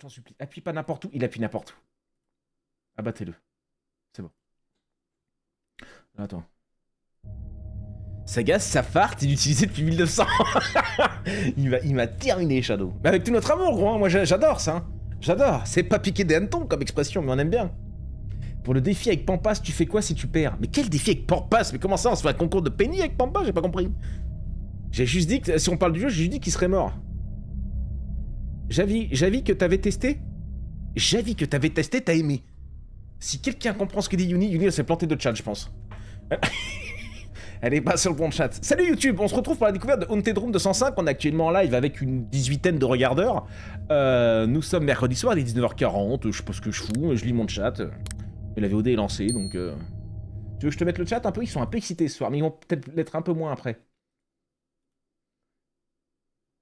t'en supplie. Appuie pas n'importe où. Il appuie n'importe où. Abattez-le. C'est bon. Attends. Sa gaz, sa farte, il l'utilisait depuis 1900. il m'a terminé, Shadow. Mais avec tout notre amour, gros. Hein. Moi, j'adore ça. Hein. J'adore. C'est pas piquer des hannetons comme expression, mais on aime bien. Pour le défi avec Pampas, tu fais quoi si tu perds? Mais quel défi avec Pampas? Mais comment ça, on se fait un concours de penny avec Pampas? J'ai pas compris. J'ai juste dit que, si on parle du jeu, j'ai juste dit qu'il serait mort. Javi que t'avais testé? Javi que t'avais testé, t'as aimé. Si quelqu'un comprend ce que dit Yuni, elle s'est plantée de chat, je pense. Elle est pas sur le bon chat. Salut YouTube, on se retrouve pour la découverte de Haunted Room 205. On est actuellement en live avec une 18aine de regardeurs. Nous sommes mercredi soir, il est 19h40, je sais pas ce que je fous, je lis mon chat. Et la VOD est lancée, donc... Tu veux que je te mette le chat un peu? Ils sont un peu excités ce soir, mais ils vont peut-être l'être un peu moins après.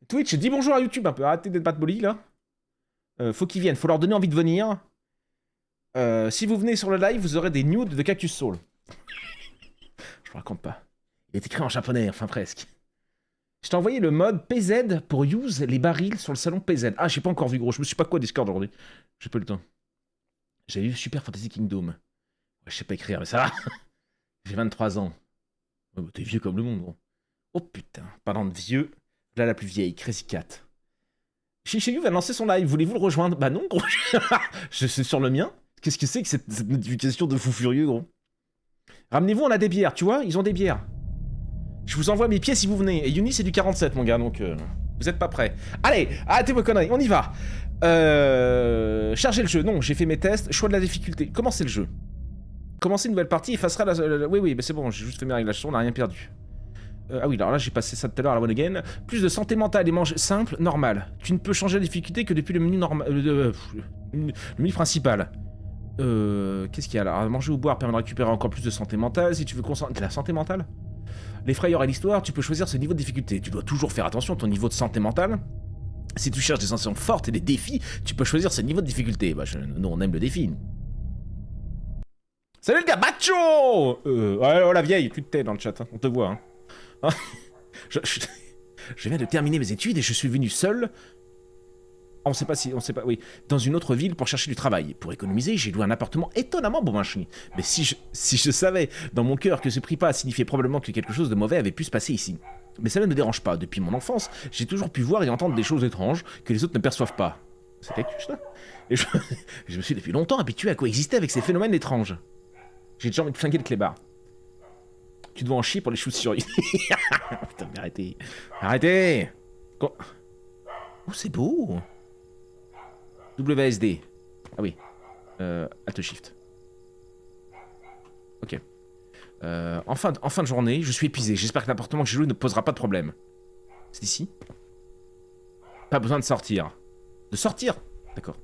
Twitch, dis bonjour à YouTube un peu, arrêtez d'être batboli là. Faut qu'ils viennent, faut leur donner envie de venir. Si vous venez sur le live, vous aurez des nudes de Cactus Soul. Je vous raconte pas. Il est écrit en japonais, enfin presque. Je t'ai envoyé le mode PZ pour use les barils sur le salon PZ. Ah, j'ai pas encore vu gros, je me suis pas quoi Discord aujourd'hui. J'ai pas eu le temps. J'ai vu Super Fantasy Kingdom. Ouais, je sais pas écrire, mais ça va. J'ai 23 ans. Ouais, bah, t'es vieux comme le monde, gros. Oh putain, parlant de vieux, là la plus vieille, Crazy Cat. Shishayu va lancer son live, voulez-vous le rejoindre? Bah non, gros. Je suis sur le mien. Qu'est-ce que c'est que cette notification de fou furieux, gros? Ramenez-vous, on a des bières, tu vois, ils ont des bières. Je vous envoie mes pieds si vous venez. Et Yuni, c'est du 47, mon gars, donc vous êtes pas prêts. Allez, arrêtez vos conneries, on y va. Chargez le jeu. Non, j'ai fait mes tests. Choix de la difficulté. Commencez le jeu. Commencez une nouvelle partie, effacera la... Oui, mais c'est bon, j'ai juste fait mes réglages, on n'a rien perdu. Ah oui, alors là, j'ai passé ça tout à l'heure à la one again. Plus de santé mentale et manger simple, normal. Tu ne peux changer la difficulté que depuis le menu normal... le menu principal. Qu'est-ce qu'il y a là? Manger ou boire permet de récupérer encore plus de santé mentale. Si tu veux concentrer... La santé mentale? Les frayeurs et l'histoire, tu peux choisir ce niveau de difficulté. Tu dois toujours faire attention à ton niveau de santé mentale. Si tu cherches des sensations fortes et des défis, tu peux choisir ce niveau de difficulté. Bah, nous, on aime le défi. Salut le gars, macho. Ouais, oh la vieille, tu te tais dans le chat, hein. On te voit. Hein. Je viens de terminer mes études et je suis venu seul. On sait pas, oui, dans une autre ville pour chercher du travail. Pour économiser, j'ai loué un appartement étonnamment bon marché. Mais si je savais dans mon cœur que ce prix pas signifiait probablement que quelque chose de mauvais avait pu se passer ici. Mais cela ne me dérange pas. Depuis mon enfance, j'ai toujours pu voir et entendre des choses étranges que les autres ne perçoivent pas. C'est cactus là. Et je me suis depuis longtemps habitué à coexister avec ces phénomènes étranges. J'ai déjà envie de flinguer le clébard. Tu dois en chier pour les chaussures. Putain, mais arrêtez. Arrêtez. Oh, c'est beau. WSD. Ah oui. Alt Shift. Ok. En fin de journée, je suis épuisé. J'espère que l'appartement que j'ai loué ne posera pas de problème. C'est ici? Pas besoin de sortir. De sortir? D'accord.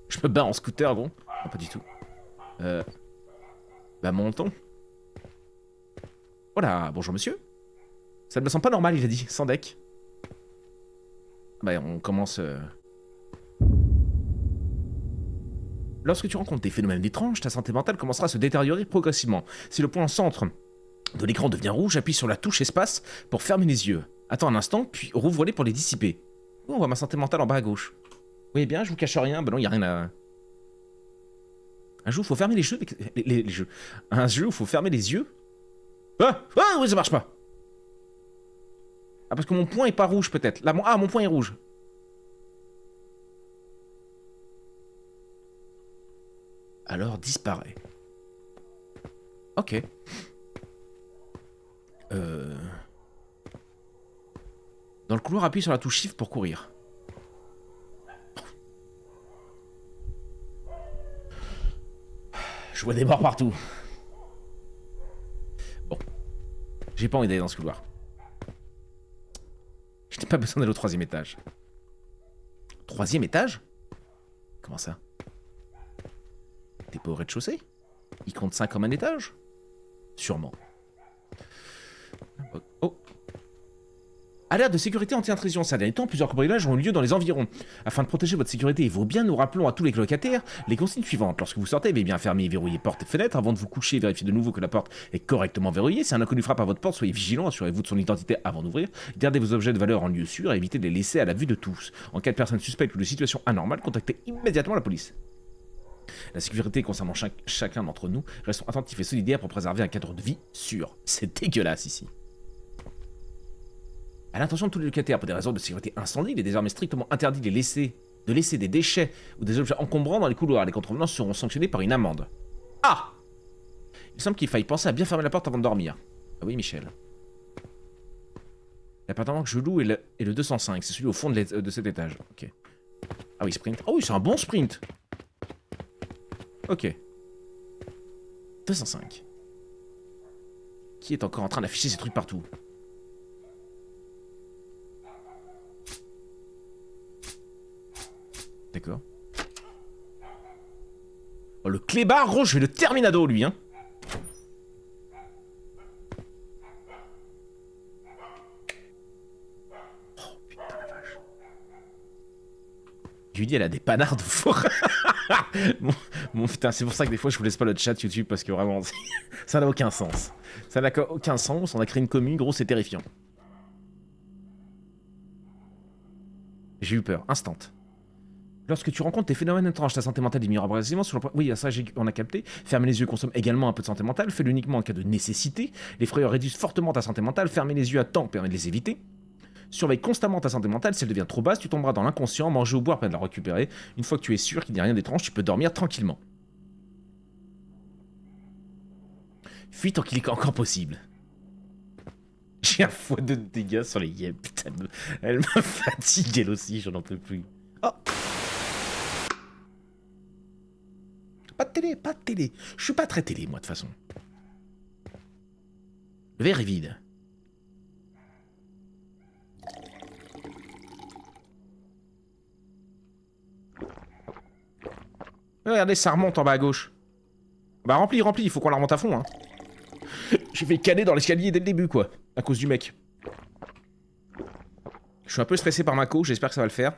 Je me bats en scooter, gros. Non, pas du tout. Bah, montons. Voilà, bonjour monsieur. Ça ne me semble pas normal, il a dit, sans deck. Bah, on commence... Lorsque tu rencontres des phénomènes étranges, ta santé mentale commencera à se détériorer progressivement. Si le point centre de l'écran devient rouge, appuie sur la touche espace pour fermer les yeux. Attends un instant, puis rouvre-les pour les dissiper. Oh, on voit ma santé mentale en bas à gauche. Oui, bien, je vous cache rien. Bah non, il n'y a rien à... Un jeu où il faut fermer les jeux avec... les jeux. Un jeu où il faut fermer les yeux. Ah, oui, ça marche pas. Ah, parce que mon point est pas rouge, peut-être. Là, mon point est rouge. Alors disparaît. Ok. Dans le couloir, appuie sur la touche Shift pour courir. Je vois des morts partout. Bon. J'ai pas envie d'aller dans ce couloir. Je n'ai pas besoin d'aller au 3e étage. 3e étage? Comment ça? T'es pas au rez-de-chaussée? Il compte 5 comme un étage? Sûrement. Oh. Alerte de sécurité anti-intrusion. Ces derniers temps, plusieurs cambriolages ont eu lieu dans les environs. Afin de protéger votre sécurité et vos biens, nous rappelons à tous les locataires les consignes suivantes. Lorsque vous sortez, veuillez bien fermer et verrouiller portes et fenêtres. Avant de vous coucher, vérifiez de nouveau que la porte est correctement verrouillée. Si un inconnu frappe à votre porte, soyez vigilant, assurez-vous de son identité avant d'ouvrir. Gardez vos objets de valeur en lieu sûr et évitez de les laisser à la vue de tous. En cas de personne suspecte ou de situation anormale, contactez immédiatement la police. La sécurité concernant chacun d'entre nous, restons attentifs et solidaires pour préserver un cadre de vie sûr. C'est dégueulasse ici. À l'intention de tous les locataires, pour des raisons de sécurité incendie, il est désormais strictement interdit de laisser des déchets ou des objets encombrants dans les couloirs. Les contrevenants seront sanctionnés par une amende. Ah! Il semble qu'il faille penser à bien fermer la porte avant de dormir. Ah oui, Michel. L'appartement que je loue est le 205, c'est celui au fond de cet étage. Ok. Ah oui, sprint. Oh oui, c'est un bon sprint. Ok. 205. Qui est encore en train d'afficher ces trucs partout? D'accord. Oh, le clébard, gros, je vais le terminado, lui, hein. Oh, putain la vache. Julie, elle a des panards de forêt. Bon, putain, c'est pour ça que des fois, je vous laisse pas le chat YouTube, parce que vraiment, ça n'a aucun sens. Ça n'a aucun sens, on a créé une commune, gros, c'est terrifiant. J'ai eu peur, instant. Lorsque tu rencontres des phénomènes étranges, ta santé mentale diminue progressivement sur le point... Oui, ça, on a capté. Fermer les yeux consomme également un peu de santé mentale. Fais-le uniquement en cas de nécessité. Les frayeurs réduisent fortement ta santé mentale. Fermer les yeux à temps permet de les éviter. Surveille constamment ta santé mentale. Si elle devient trop basse, tu tomberas dans l'inconscient. Manger ou boire permet de la récupérer. Une fois que tu es sûr qu'il n'y a rien d'étrange, tu peux dormir tranquillement. Fuis tant qu'il est encore possible. J'ai un x2 de dégâts sur les yeux. Putain, elle me fatigue elle aussi, j'en en peux plus. Oh! Pas de télé, pas de télé. Je suis pas très télé, moi, de toute façon. Le verre est vide. Regardez, ça remonte en bas à gauche. Bah rempli, il faut qu'on la remonte à fond, hein. J'ai fait caler dans l'escalier dès le début, quoi. À cause du mec. Je suis un peu stressé par ma co, j'espère que ça va le faire.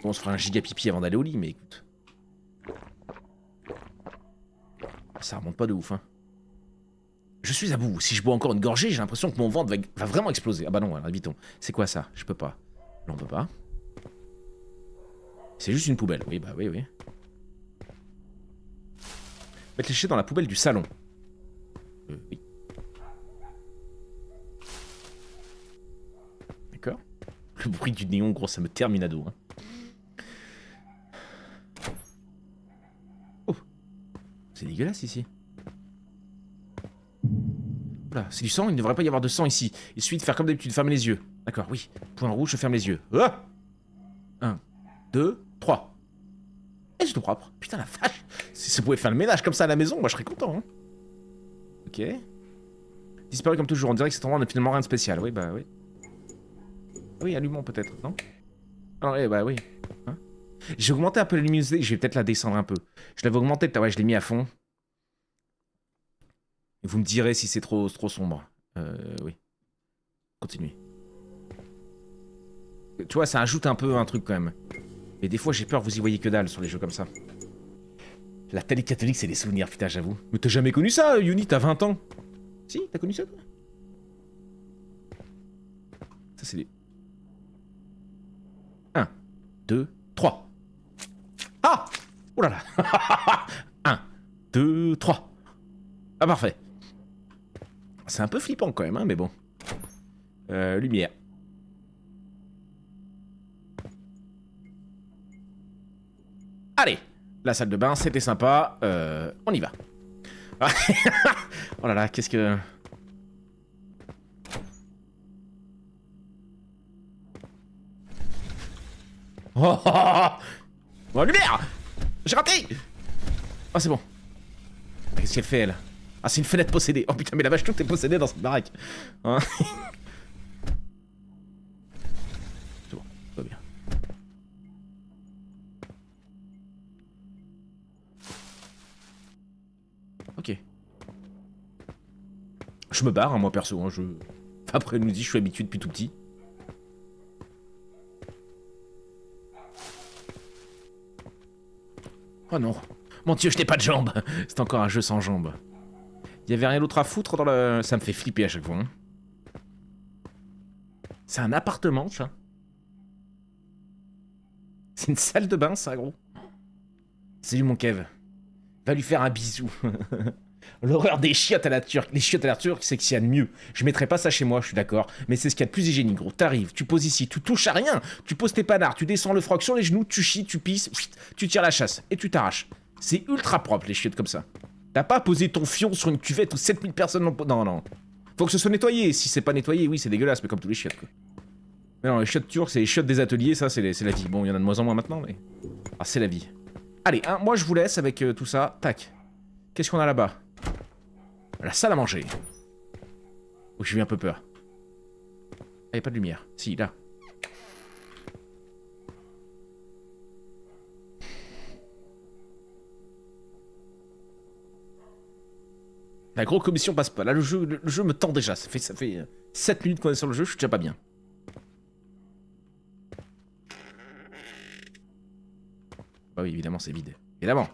Bon, on se fera un giga pipi avant d'aller au lit, mais écoute. Ça remonte pas de ouf, hein. Je suis à bout. Si je bois encore une gorgée, j'ai l'impression que mon ventre va vraiment exploser. Ah bah non, alors évitons. C'est quoi ça? Je peux pas. Non, on peut pas. C'est juste une poubelle. Oui, bah oui, oui. Mettre les déchets dans la poubelle du salon. Oui. D'accord. Le bruit du néon, gros, ça me terminado. Hein. Oh. C'est dégueulasse ici. Voilà, c'est du sang, il ne devrait pas y avoir de sang ici. Il suffit de faire comme d'habitude, fermer les yeux. D'accord, oui. Point rouge, je ferme les yeux. Ah 1, 2, 3. Et c'est tout propre. Putain la vache. Si ça pouvait faire le ménage comme ça à la maison, moi je serais content. Hein. Ok. Disparu comme toujours, on dirait que cet endroit n'a finalement rien de spécial. Oui, bah oui. Oui, allumons peut-être, non? Ah oui, bah oui. Hein, j'ai augmenté un peu la luminosité, je vais peut-être la descendre un peu. Je l'avais augmenté, ouais, je l'ai mis à fond. Et vous me direz si c'est trop sombre. Oui. Continuez. Tu vois, ça ajoute un peu un truc quand même. Mais des fois, j'ai peur que vous y voyez que dalle sur les jeux comme ça. La télé catholique, c'est des souvenirs, putain, j'avoue. Mais t'as jamais connu ça, Yuni, t'as 20 ans. Si, t'as connu ça, toi? Ça, c'est des... 1, 2, 3. Ah! Oh là là. 1, 2, 3. Ah, parfait. C'est un peu flippant quand même, hein, mais bon. Lumière. Allez, la salle de bain, c'était sympa. On y va. Oh là là, qu'est-ce que... Oh, oh, oh. Bon, lumière! J'ai raté! Ah, c'est bon. Qu'est-ce qu'elle fait, elle? Ah, c'est une fenêtre possédée. Oh putain, mais la vache, tout est possédé dans cette baraque. Hein? C'est bon, tout va bien. Ok. Je me barre, hein, moi perso. Hein, Après, elle nous dit, je suis habitué depuis tout petit. Oh non. Mon Dieu, je n'ai pas de jambes. C'est encore un jeu sans jambes. Il y avait rien d'autre à foutre dans le... Ça me fait flipper à chaque fois. Hein. C'est un appartement, ça. C'est une salle de bain, ça, gros. Salut, mon Kev. Va lui faire un bisou. L'horreur des chiottes à la turque. Les chiottes à la turque, c'est que s'il y a de mieux. Je mettrais pas ça chez moi, je suis d'accord. Mais c'est ce qu'il y a de plus hygiénique, gros. T'arrives, tu poses ici, tu touches à rien. Tu poses tes panards, tu descends le froc sur les genoux, tu chies, tu pisses, tu tires la chasse et tu t'arraches. C'est ultra propre, les chiottes comme ça. T'as pas posé ton fion sur une cuvette où 7000 personnes l'ont... Non, non. Faut que ce soit nettoyé. Si c'est pas nettoyé, oui, c'est dégueulasse, mais comme tous les chiottes, quoi. Mais non, les chiottes turques, c'est les chiottes des ateliers, ça, c'est la vie. Bon, il y en a de moins en moins maintenant, mais... Ah, c'est la vie. Allez, hein, moi, je vous laisse avec tout ça. Tac. Qu'est-ce qu'on a là-bas? La salle à manger. Oh, j'ai eu un peu peur. Ah, y a pas de lumière. Si, là. La grosse commission passe pas. Là, le jeu me tend déjà. Ça fait 7 minutes qu'on est sur le jeu, je suis déjà pas bien. Bah oui, évidemment, c'est vide. Évidemment.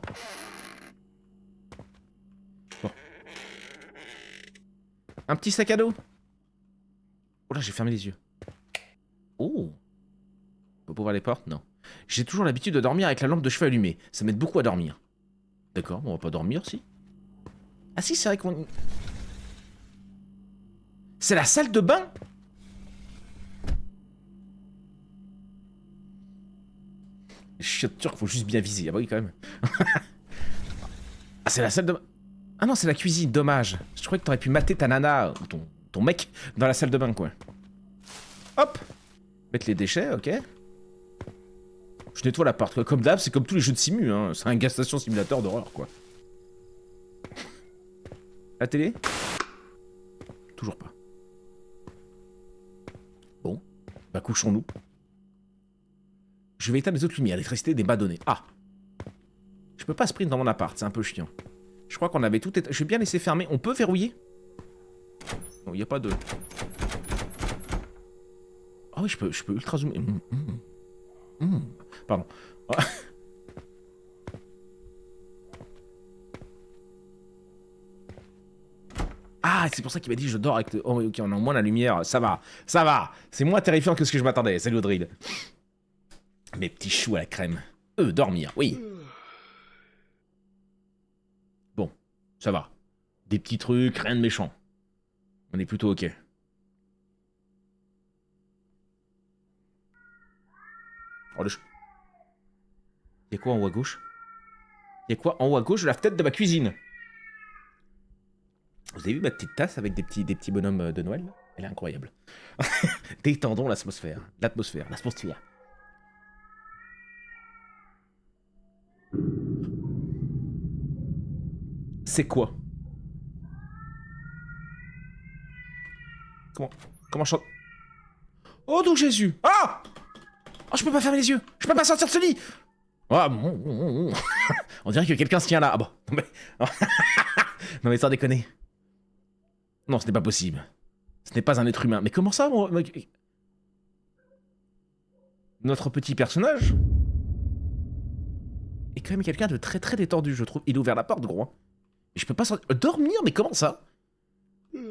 Bon. Un petit sac à dos. Oh là, j'ai fermé les yeux. Oh. On peut ouvrir les portes? Non. J'ai toujours l'habitude de dormir avec la lampe de chevet allumée. Ça m'aide beaucoup à dormir. D'accord, bon, on va pas dormir, si. Ah si, c'est vrai qu'on... C'est la salle de bain? Les chiottes turques, faut juste bien viser. Ah bah oui, quand même. Ah, c'est la salle de bain. Ah non, c'est la cuisine, dommage. Je croyais que t'aurais pu mater ta nana, ou ton mec, dans la salle de bain, quoi. Hop. Mettre les déchets, ok. Je nettoie l'appart, quoi. Comme d'hab, c'est comme tous les jeux de simu, hein. C'est un gas station simulateur d'horreur, quoi. La télé? Toujours pas. Bon. Bah, couchons-nous. Je vais éteindre les autres lumières, l'électricité des bas-donnés. Ah. Je peux pas sprint dans mon appart, c'est un peu chiant. Je crois qu'on avait tout éteint. Je vais bien laisser fermer. On peut verrouiller? Non, il n'y a pas de... Ah oui, je peux ultra zoomer. Pardon. Ah, c'est pour ça qu'il m'a dit je dors avec... Oh, ok, on a moins la lumière. Ça va, ça va. C'est moins terrifiant que ce que je m'attendais. Salut Audrey. Mes petits choux à la crème. Dormir, oui. Bon, ça va. Des petits trucs, rien de méchant. On est plutôt ok. Oh, Y'a quoi en haut à gauche? Y'a quoi en haut à gauche de la fenêtre de ma cuisine? Vous avez vu ma petite tasse avec des petits bonhommes de Noël? Elle est incroyable. Détendons l'atmosphère. L'atmosphère. C'est quoi? Comment je chante? Oh, donc Jésus! Ah! Oh, je peux pas fermer les yeux! Je peux pas sortir de ce lit! Ah, bon. On dirait que quelqu'un se tient là. Ah bon. Non mais... non mais sans déconner. Non, ce n'est pas possible. Ce n'est pas un être humain. Mais comment ça, moi... Notre petit personnage est quand même quelqu'un de très très détendu, je trouve. Il a ouvert la porte, gros. Et je peux pas sortir... Dormir? Mais comment ça? Ouais.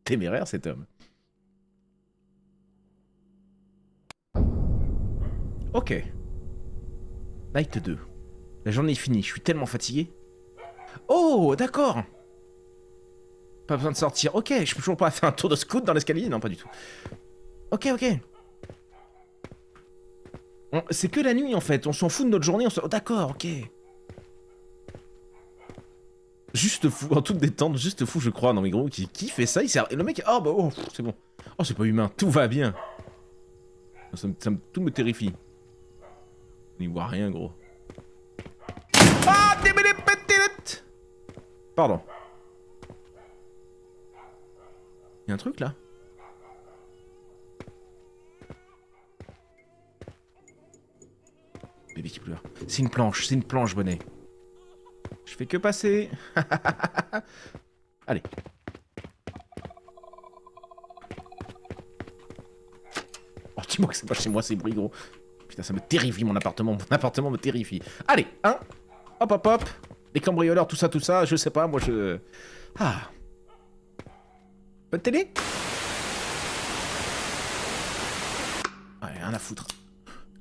Téméraire, cet homme. Ok. Night 2. La journée est finie, je suis tellement fatigué. Oh, d'accord. Pas besoin de sortir. Ok, je peux toujours pas faire un tour de scout dans l'escalier? Non, pas du tout. Ok. C'est que la nuit, en fait. On s'en fout de notre journée. Oh, d'accord, ok. Juste fou, en toute détente, juste fou, je crois. Non, mais gros, qui fait ça? Le mec... Oh, bah, oh, c'est bon. Oh, c'est pas humain. Tout va bien. Tout me terrifie. On n'y voit rien, gros. Ah, pardon. Y'a un truc, là? Bébé qui qui pleure. C'est une planche, bonnet. Je fais que passer. Allez. Oh, dis-moi que c'est pas chez moi ces bruits, gros. Putain, ça me terrifie, mon appartement. Mon appartement me terrifie. Allez, hein. Hop, hop, hop. Les cambrioleurs, tout ça, je sais pas, moi je... Ah. Bonne télé. Ouais, rien à foutre.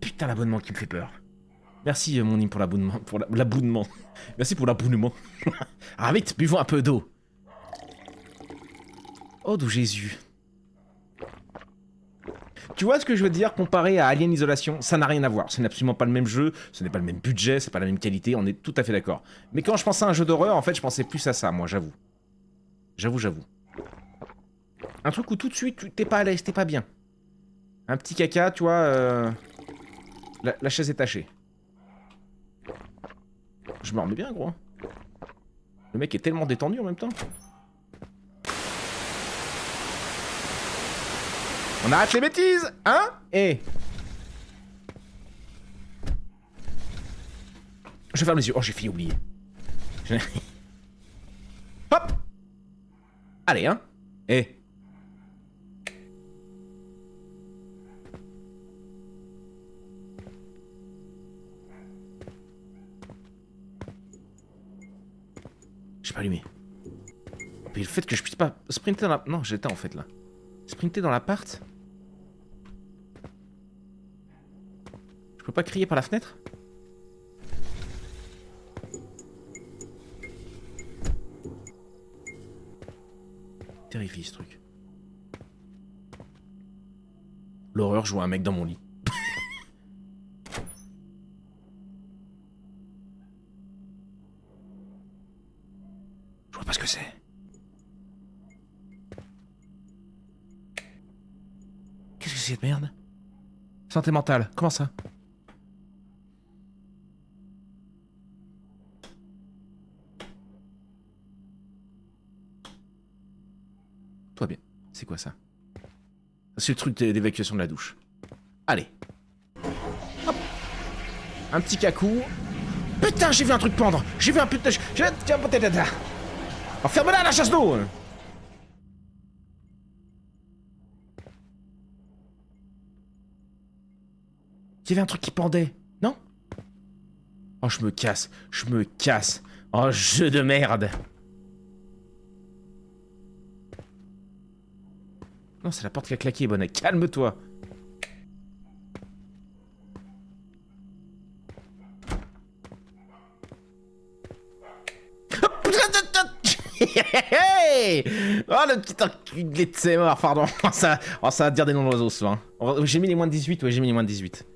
Putain, l'abonnement qui me fait peur. Merci, mon im, pour l'abonnement. Pour l'abonnement. Merci pour l'abonnement. Ah, vite, buvons un peu d'eau. Oh, d'où Jésus. Tu vois ce que je veux dire comparé à Alien Isolation? Ça n'a rien à voir. Ce n'est absolument pas le même jeu, ce n'est pas le même budget, c'est pas la même qualité, on est tout à fait d'accord. Mais quand je pensais à un jeu d'horreur, en fait, je pensais plus à ça, moi, j'avoue. J'avoue. Un truc où tout de suite, t'es pas à l'aise, t'es pas bien. Un petit caca, tu vois, la chaise est tachée. Je me remets bien, gros. Le mec est tellement détendu en même temps. On arrête les bêtises, hein? Eh. Je ferme les yeux. Oh, j'ai failli oublier. Hop. Allez, hein? Eh. J'ai pas allumé. Et le fait que je puisse pas sprinter dans la... Non, j'étais en fait là. Sprinter dans l'appart. Je peux pas crier par la fenêtre? Terrifie ce truc. L'horreur, je vois un mec dans mon lit. Je vois pas ce que c'est. Qu'est-ce que c'est cette merde? Santé mentale, comment ça? Toi bien, c'est quoi ça? C'est le truc d'évacuation de la douche. Allez. Hop. Un petit cacou. Putain, j'ai vu un truc pendre. J'ai vu un putain... Oh, ferme-la, la chasse d'eau. Il y avait un truc qui pendait, non? Oh, je me casse. Oh, jeu de merde. Non, c'est la porte qui a claqué, bonnet. Calme-toi. Oh, le petit enculé de ses morts, pardon. Ça va dire des noms d'oiseaux, ça. Hein. J'ai mis les moins de 18, ouais, j'ai mis les moins de 18.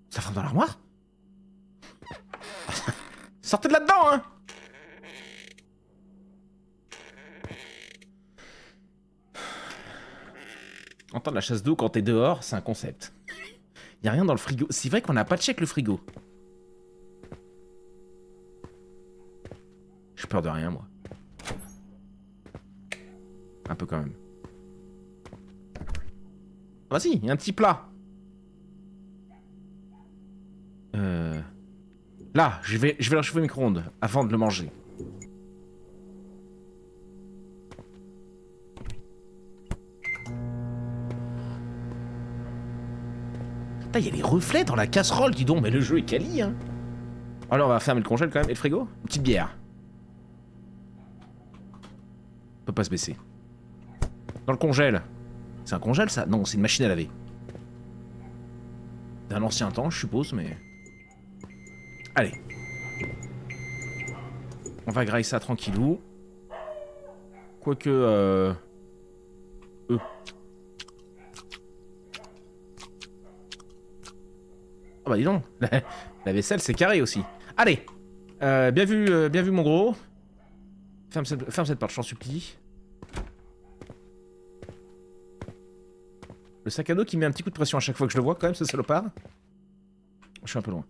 Ça frappe dans l'armoire? Sortez de là-dedans, hein! Entendre la chasse d'eau quand t'es dehors, c'est un concept. Y'a rien dans le frigo. C'est vrai qu'on n'a pas check le frigo. J'ai peur de rien, moi. Un peu quand même. Ah si, y'a un petit plat. Là, je vais le chauffer au micro-ondes avant de le manger. Putain, y'a les reflets dans la casserole, dis donc, mais le jeu est quali, hein. Alors, on va fermer le congèle quand même, et le frigo. Une petite bière. On peut pas se baisser. Dans le congèle. C'est un congèle, ça? Non, c'est une machine à laver. D'un ancien temps, je suppose, mais... Allez. On va grailler ça tranquillou. Quoique... Ah bah dis donc, la vaisselle c'est carré aussi. Allez, bien vu mon gros. Ferme cette porte, je t'en supplie. Le sac à dos qui met un petit coup de pression à chaque fois que je le vois quand même, ce salopard. Je suis un peu loin.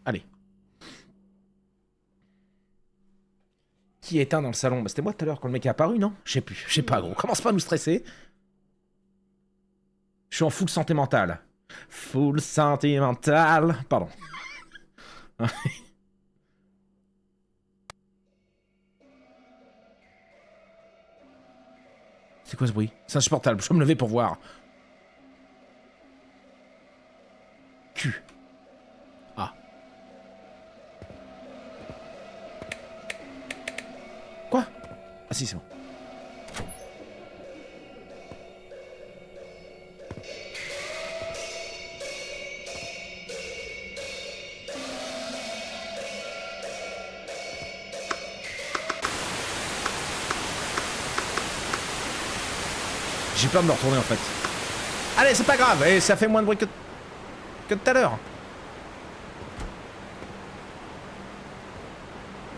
Allez. Qui est éteint dans le salon? Bah, c'était moi tout à l'heure quand le mec est apparu, non? Je sais pas, gros. Commence pas à nous stresser. Je suis en full santé mentale. Full santé mentale. Pardon. C'est quoi ce bruit? C'est insupportable, je peux me lever pour voir. Q. Ah. Quoi? Ah si, c'est bon. J'ai peur de me retourner en fait. Allez, c'est pas grave, et ça fait moins de bruit que tout à l'heure.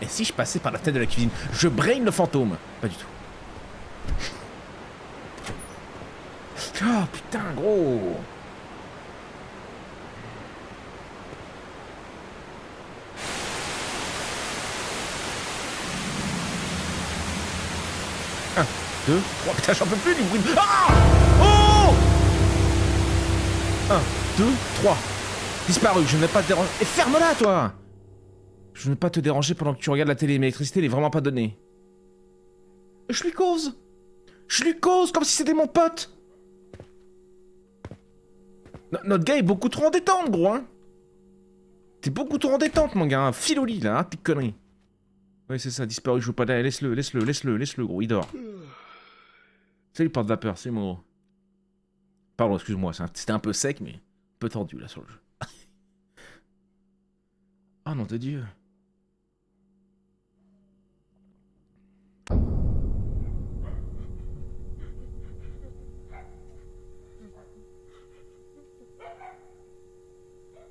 Et si je passais par la tête de la cuisine? Je brain le fantôme. Pas du tout. Oh putain, gros. Un, deux, trois. Putain, j'en peux plus du bruit. Ah! Oh! 1, 2, 3. Disparu, je ne vais pas te déranger. Et ferme-la, toi! Je ne vais pas te déranger pendant que tu regardes la télé. Mais l'électricité, elle est vraiment pas donnée. Je lui cause. Je lui cause comme si c'était mon pote. Notre gars est beaucoup trop en détente, gros, hein. T'es beaucoup trop en détente, mon gars. File au lit, là, hein, petite connerie. Oui, c'est ça, disparu, je veux pas d'aller. Laisse-le, gros, il dort. C'est le porte-vapeur, c'est mon gros. Pardon, excuse-moi, c'était un peu sec, mais un peu tendu, là, sur le jeu. Oh, nom de Dieu.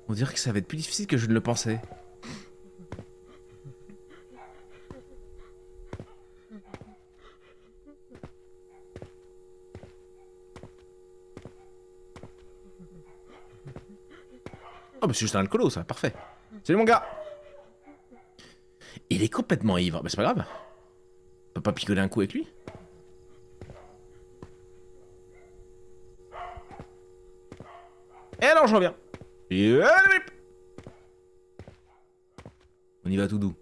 On dirait que ça va être plus difficile que je ne le pensais. Oh, bah c'est juste un alcoolo, ça, parfait. Salut, mon gars. Il est complètement ivre. Bah, c'est pas grave. On peut pas picoler un coup avec lui. Et alors, je reviens. Et on y va tout doux.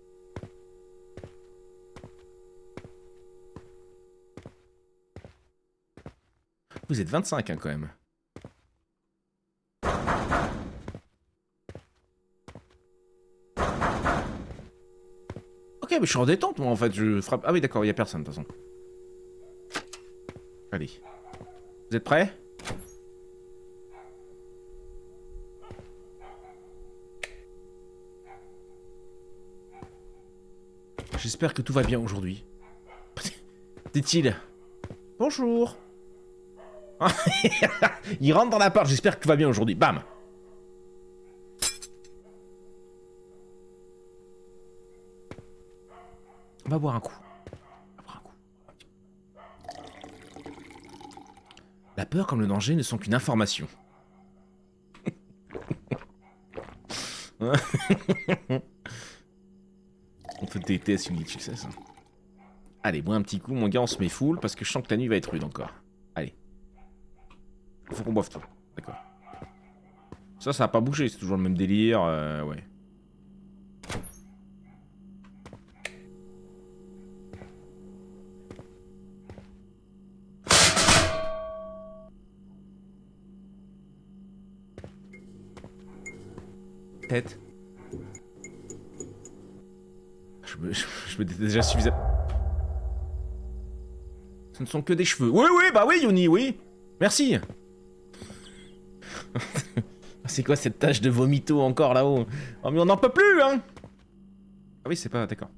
Vous êtes 25, hein, quand même. Ok, mais je suis en détente, moi, en fait. Je frappe... Ah oui, d'accord, il y a personne, de toute façon. Allez. Vous êtes prêts? J'espère que tout va bien aujourd'hui. Dit-il. Bonjour. Il rentre dans l'appart, j'espère que tout va bien aujourd'hui. Bam. On va boire un coup. La peur comme le danger ne sont qu'une information. On fait des tests unit success. Allez, bois un petit coup, mon gars, on se met full parce que je sens que la nuit va être rude encore. Allez. Faut qu'on boive tout. D'accord. Ça a pas bougé, c'est toujours le même délire. Ouais. Tête. Je me déteste déjà suffisamment. Ce ne sont que des cheveux. Oui, oui, bah oui, Yoni, oui. Merci. C'est quoi cette tache de vomito encore là-haut? Oh, mais on n'en peut plus, hein. Ah oui, c'est pas... D'accord.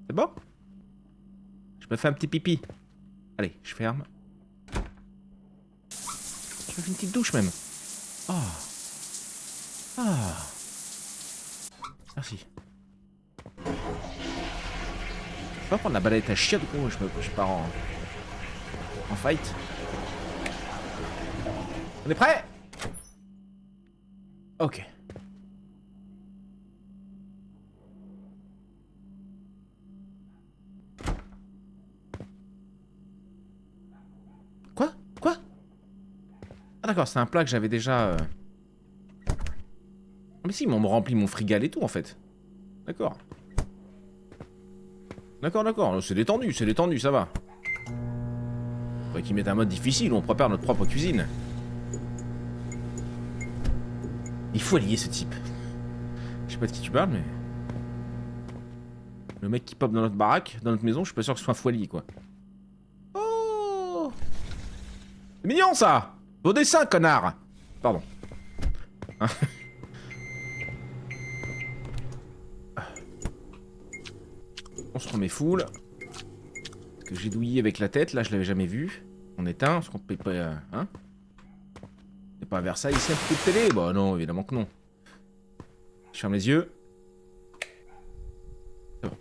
C'est bon? Je me fais un petit pipi. Allez, je ferme. Je me fais une petite douche même. Oh. Ah. Merci. Je peux pas prendre la balayette à chien, du coup, je pars en fight. On est prêt? Ok. Quoi? Quoi? Ah d'accord, c'est un plat que j'avais déjà... Mais si, ils m'ont rempli mon frigal et tout, en fait. D'accord. D'accord, c'est détendu, ça va. Faudrait qu'ils mettent un mode difficile où on prépare notre propre cuisine. Il faut allier ce type. Je sais pas de qui tu parles, mais... Le mec qui pop dans notre baraque, dans notre maison, je suis pas sûr que ce soit un foualier, quoi. Oh! C'est mignon, ça! Beau dessin, connard! Pardon. Hein? On se remet full. Parce que j'ai douillé avec la tête, là, je l'avais jamais vu. On éteint, parce qu'on peut pas... Hein? C'est pas à Versailles, ici, un petit coup de télé? Bah non, évidemment que non. Je ferme les yeux. C'est bon.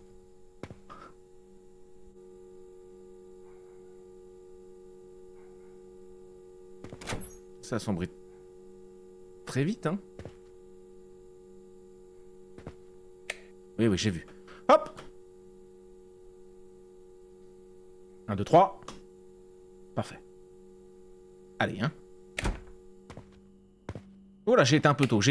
Ça assombrit très vite, hein. Oui, j'ai vu. Hop! 1, 2, 3. Parfait. Allez, hein. Oh là, j'ai été un peu tôt, Je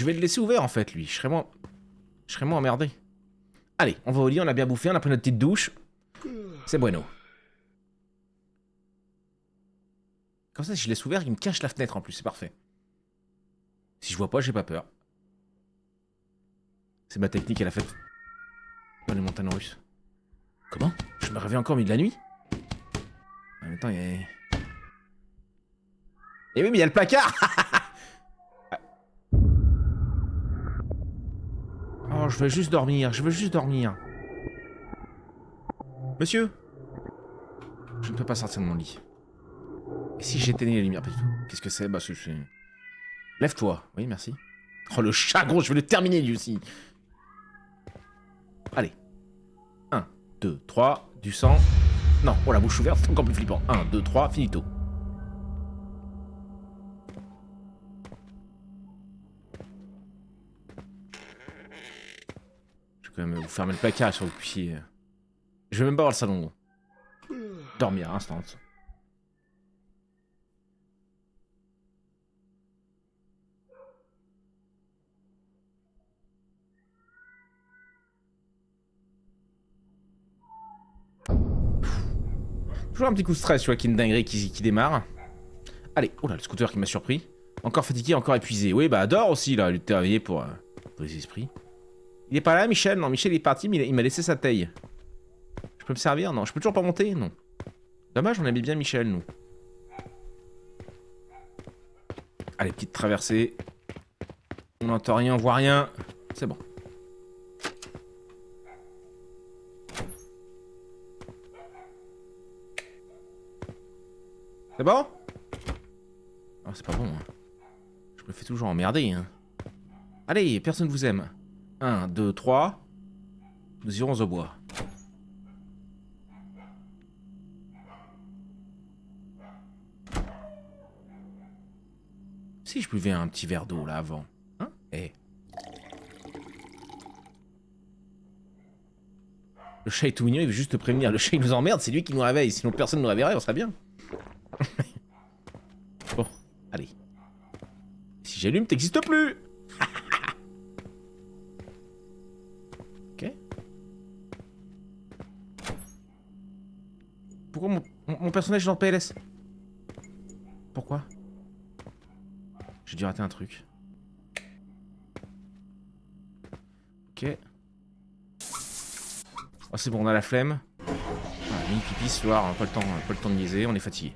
vais le laisser ouvert, en fait, lui. Je serais moins emmerdé. Allez, on va au lit, on a bien bouffé, on a pris notre petite douche. C'est bueno. Comme ça, si je laisse ouvert, il me cache la fenêtre en plus, c'est parfait. Si je vois pas, j'ai pas peur. C'est ma technique à la fête. Dans les montagnes russes. Comment? Je me réveille encore au milieu de la nuit? En même temps, il y a... Eh oui, mais il y a le placard. Oh, je veux juste dormir, Monsieur? Je ne peux pas sortir de mon lit. Et si j'éteignais les lumières? Pas du tout. Qu'est-ce que c'est? Bah, c'est... Lève-toi. Oui, merci. Oh, le chat, gros, je vais le terminer, lui aussi. Allez. 1, 2, 3, du sang. Non, oh, la bouche ouverte, c'est encore plus flippant. 1, 2, 3, finito. Je vais quand même vous fermer le placard sur le puissiez. Je vais même pas voir le salon, gros. Dormir, instant. Toujours un petit coup de stress, tu vois, qu'il y a une dinguerie qui démarre. Allez, oh là, le scooter qui m'a surpris. Encore fatigué, encore épuisé. Oui, bah, dors aussi, là, lui t'es réveillé pour les esprits. Il est pas là, Michel? Non, Michel est parti, mais il m'a laissé sa taille. Je peux me servir? Non. Je peux toujours pas monter? Non. Dommage, on aimait bien Michel, nous. Allez, petite traversée. On n'entend rien, on voit rien. C'est bon. C'est bon? Oh, c'est pas bon, hein. Je me fais toujours emmerder, hein. Allez, personne vous aime. 1, 2, 3. Nous irons au bois. Si je buvais un petit verre d'eau, là, avant. Hein? Eh. Le chat est tout mignon, il veut juste te prévenir. Le chat, il nous emmerde, c'est lui qui nous réveille. Sinon, personne ne nous réveillerait, on serait bien. Bon, allez. Si j'allume, t'existes plus. Ok. Pourquoi mon personnage est dans le PLS? Pourquoi? J'ai dû rater un truc. Ok. Oh, c'est bon, on a la flemme. Ah, mini pipi ce soir, pas le temps de niaiser, on est fatigué.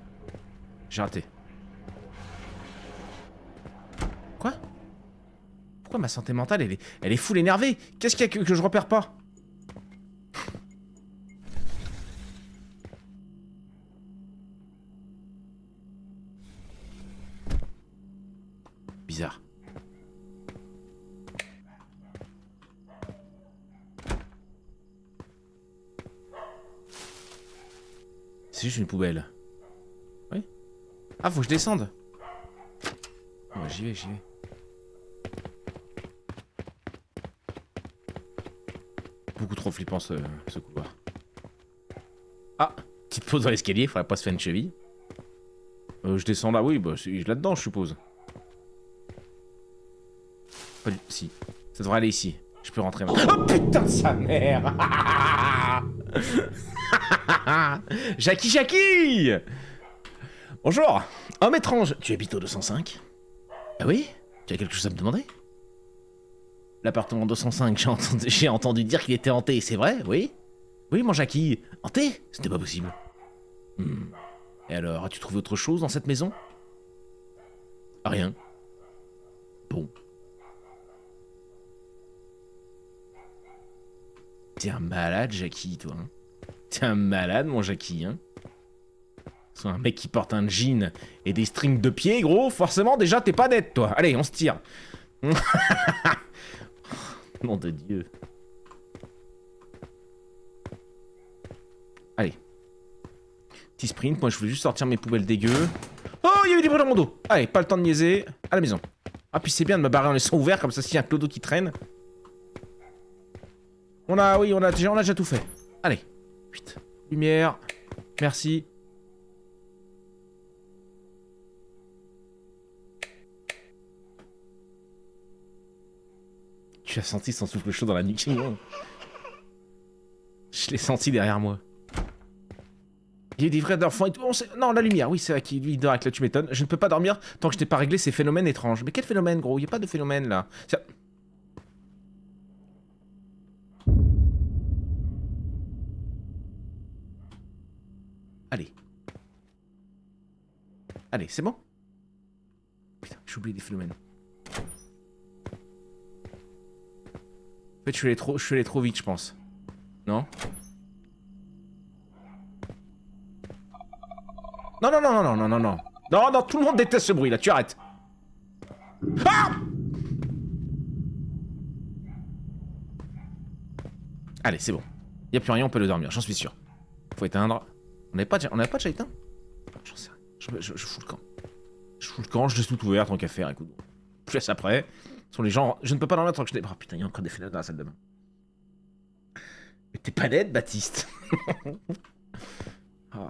J'ai raté. Quoi? Pourquoi ma santé mentale, elle est full énervée? Qu'est-ce qu'il y a que je repère pas? c'est juste une poubelle. Oui. Ah, faut que je descende. Oh, bah, j'y vais, j'y vais. Beaucoup trop flippant ce couloir. Ah, petite pause dans l'escalier, faudrait pas se faire une cheville. Je descends là, oui, bah c'est là-dedans, je suppose. Pas du... Si. Ça devrait aller ici. Je peux rentrer maintenant. Oh putain de sa mère. Jackie. Bonjour. Homme étrange. Tu habites au 205? Ah oui? Tu as quelque chose à me demander? L'appartement 205, j'ai entendu dire qu'il était hanté, c'est vrai? Oui? Oui, mon Jackie. Hanté? Ce n'est pas possible. Et alors, as-tu trouvé autre chose dans cette maison? Rien. Bon. T'es un malade, Jackie, toi. Hein. T'es un malade, mon Jackie, hein. C'est un mec qui porte un jean et des strings de pied, gros. Forcément, déjà, t'es pas net, toi. Allez, on se tire. Nom de Dieu. Allez. Petit sprint, moi je voulais juste sortir mes poubelles dégueu. Oh, il y a eu des bruits dans mon dos. Allez, pas le temps de niaiser. À la maison. Ah, puis c'est bien de me barrer en laissant ouvert, comme ça s'il y a un clodo qui traîne. On a déjà tout fait. Allez. Vite. Lumière. Merci. Tu as senti son souffle chaud dans la nuque. Je l'ai senti derrière moi. Il y a eu des vrais d'enfants et tout. Non, la lumière, oui, c'est vrai qu'il lui dort avec là, tu m'étonnes. Je ne peux pas dormir tant que je n'ai pas réglé ces phénomènes étranges. Mais quel phénomène, gros? Il n'y a pas de phénomène là. Allez. Allez, c'est bon? Putain, j'ai oublié des phénomènes. En fait, je suis allé trop vite, je pense. Non? Non, non, non, non, non, non, non, non. Non, non, tout le monde déteste ce bruit là, tu arrêtes. Ah! Allez, c'est bon. Y a plus rien, on peut le dormir, j'en suis sûr. Faut éteindre. On n'avait pas déjà éteint? J'en sais rien. Je fous le camp. Je fous le camp, je laisse tout ouvert, tant qu'à faire, écoute. Je laisse après. Ce sont les gens... Je ne peux pas dormir tant que je n'ai... Oh putain, il y a encore des fenêtres dans la salle de bain. Mais t'es pas net, Baptiste. Oh.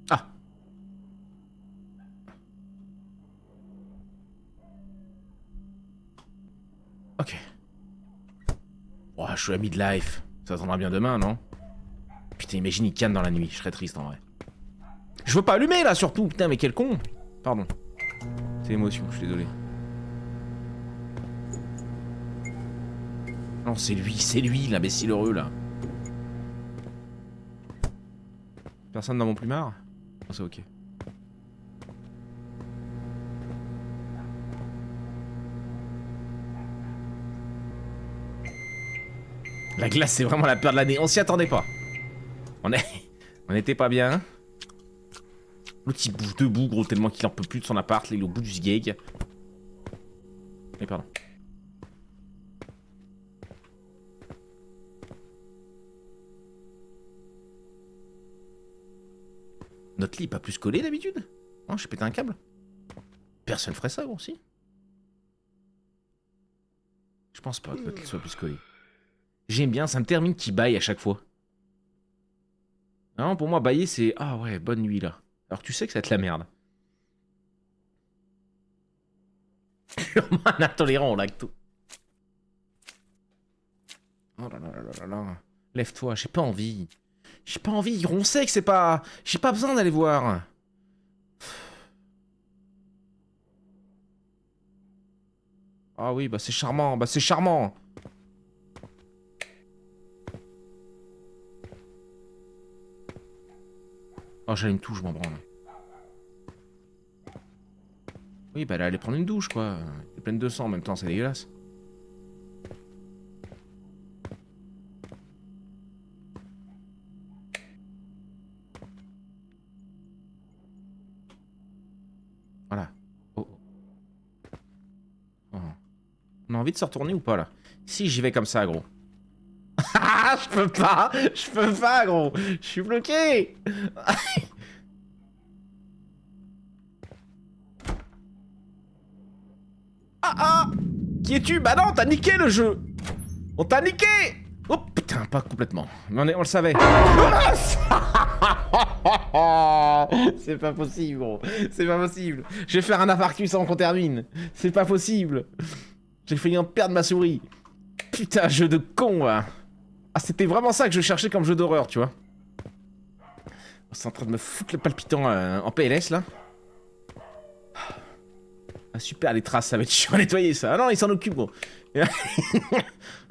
Ah. Ok. Oh, je suis à midlife. Ça attendra bien demain, non? Putain, imagine, il canne dans la nuit. Je serais triste, en vrai. Je veux pas allumer, là, surtout. Putain, mais quel con. Pardon. C'est l'émotion, je suis désolé. Non, c'est lui, l'imbécile heureux, là. Personne dans mon plumard? Oh, c'est ok. La glace, c'est vraiment la peur de l'année. On s'y attendait pas. On était pas bien. L'autre, il bouge debout, gros, tellement qu'il en peut plus de son appart. Là, il est au bout du sgeg. Eh, pardon. Notre lit est pas plus collé d'habitude? Non, j'ai pété un câble. Personne ferait ça, gros, si? Je pense pas que notre lit soit plus collé. J'aime bien, ça me termine qui baille à chaque fois. Non, pour moi, bailler, c'est... Ah ouais, bonne nuit, là. Alors que tu sais que ça va être la merde. Purement un intolérant au lacto. Oh là là là là là. Lève-toi, j'ai pas envie. J'ai pas envie, on sait que c'est pas... J'ai pas besoin d'aller voir. Ah oui, bah c'est charmant, bah c'est charmant. Oh, j'allume tout, je m'en branle. Oui, bah elle allait prendre une douche, quoi. Elle est pleine de sang en même temps, c'est dégueulasse. Voilà. Oh. Oh. On a envie de se retourner ou pas, là? Si, j'y vais comme ça, gros. Ah, je peux pas, gros. Je suis bloqué. Ah, ah. Qui es-tu? Bah non, t'as niqué le jeu. On t'a niqué. Oh putain, pas complètement. Mais on le savait. C'est pas possible, gros. C'est pas possible. Je vais faire un infarctus avant qu'on termine. C'est pas possible. J'ai failli en perdre ma souris. Putain, jeu de con, là. Ah, c'était vraiment ça que je cherchais comme jeu d'horreur, tu vois. C'est en train de me foutre le palpitant en PLS, là. Ah, super, les traces, ça va être chiant à nettoyer, ça. Ah non, il s'en occupe, gros.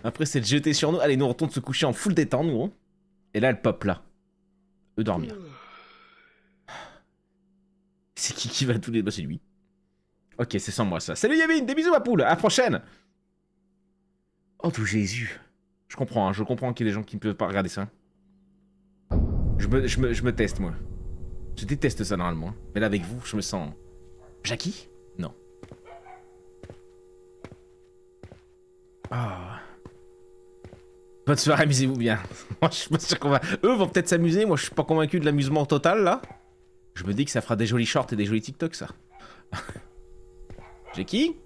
Après, c'est de jeter sur nous. Allez, nous, on retourne se coucher en full détente, gros. Et là, elle pop, là. Dormir. C'est qui va tous les... Bah, c'est lui. Ok, c'est sans moi, ça. Salut, Yamine, des bisous, ma poule. À la prochaine. Oh, tout Jésus. Je comprends qu'il y ait des gens qui ne peuvent pas regarder ça. Je me teste, moi. Je déteste ça, normalement. Mais là, avec vous, je me sens... Jackie? Non. Ah... Bonne soirée, amusez-vous bien. Moi, je suis pas sûr qu'on va... Eux vont peut-être s'amuser, moi je suis pas convaincu de l'amusement total, là. Je me dis que ça fera des jolis shorts et des jolis TikTok, ça. J'ai qui?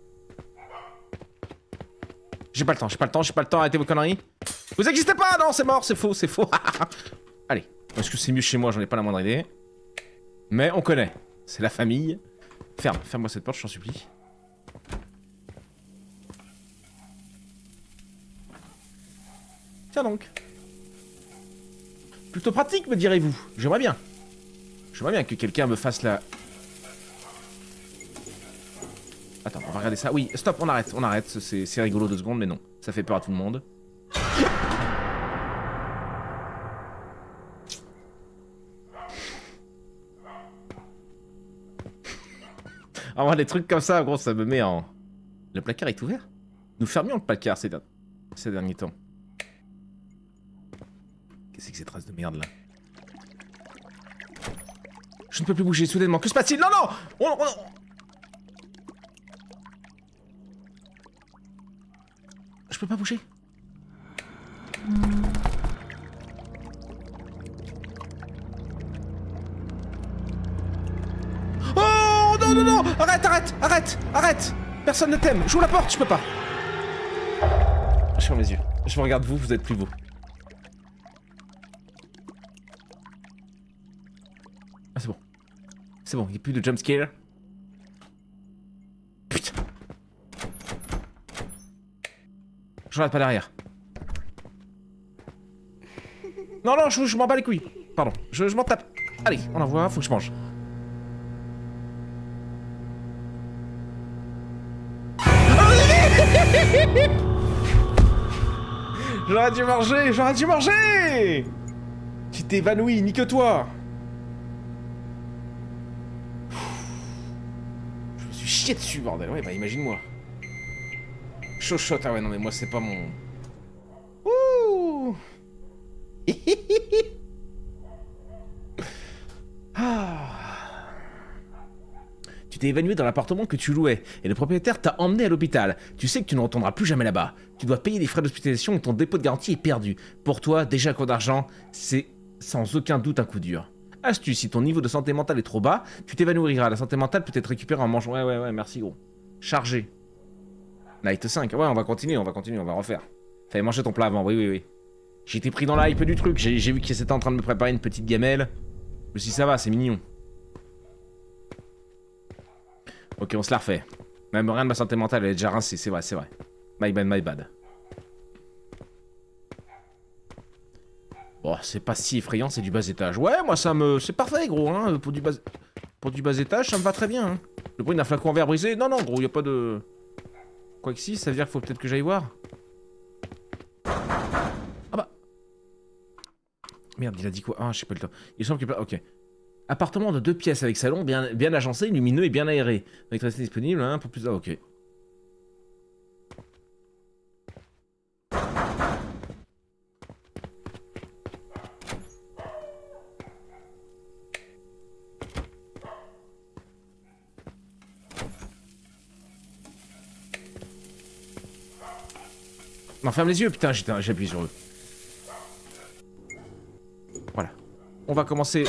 J'ai pas le temps, arrêtez vos conneries. Vous existez pas, non, c'est mort, c'est faux. Allez, est-ce que c'est mieux chez moi, j'en ai pas la moindre idée. Mais on connaît, c'est la famille. Ferme-moi cette porte, je t'en supplie. Tiens donc. Plutôt pratique, me direz-vous. J'aimerais bien que quelqu'un me fasse la... Attends, on va regarder ça. Oui, stop, on arrête. C'est rigolo 2 secondes, mais non. Ça fait peur à tout le monde. Alors, des trucs comme ça, gros, ça me met en... Le placard est ouvert? Nous fermions le placard ces derniers temps. Qu'est-ce que c'est ces traces de merde, là? Je ne peux plus bouger soudainement. Que se passe-t-il? Non, non! Je peux pas bouger. Oh non, non, non! Arrête! Personne ne t'aime. J'ouvre la porte, je peux pas. Je ferme les yeux. Je vous regarde vous êtes plus beau. Ah, c'est bon. C'est bon, il n'y a plus de jumpscare. Putain. Je regarde pas derrière. Non, non, je m'en bats les couilles. Pardon, je m'en tape. Allez, on envoie, faut que je mange. J'aurais dû manger. Tu t'es évanoui, nique-toi. Je me suis chié dessus, bordel. Ouais, bah imagine-moi. Chochotte, ah ouais, non mais moi c'est pas mon... Ouh. Ah. Tu t'es évanoui dans l'appartement que tu louais, et le propriétaire t'a emmené à l'hôpital. Tu sais que tu ne retourneras plus jamais là-bas. Tu dois payer les frais d'hospitalisation et ton dépôt de garantie est perdu. Pour toi, déjà qu'au d'argent, c'est sans aucun doute un coup dur. Astuce, si ton niveau de santé mentale est trop bas, tu t'évanouiras. La santé mentale peut être récupérée en mangeant... Ouais, merci gros. Chargé. Night 5, ouais, on va continuer, on va refaire. Fallait manger ton plat avant, oui. J'ai été pris dans l'hype du truc, j'ai vu qu'ils étaient en train de me préparer une petite gamelle. Je me suis dit, ça va, c'est mignon. Ok, on se la refait. Même rien de ma santé mentale, elle est déjà rincée, c'est vrai. My bad. Bon, c'est pas si effrayant, c'est du bas étage. Ouais, moi ça me... C'est parfait, gros, hein, pour du bas étage, ça me va très bien, hein. Le bruit d'un flacon en verre brisé, non, gros, y a pas de... Quoi que si, ça veut dire qu'il faut peut-être que j'aille voir. Ah bah... Merde, il a dit quoi? Ah, je sais pas le temps. Il semble qu'il... Ok. Appartement de 2 pièces avec salon, bien agencé, lumineux et bien aéré. Électricité disponible, hein, pour plus... Ah, ok. Non, ferme les yeux, putain, j'ai appuyé sur eux. Voilà. On va commencer...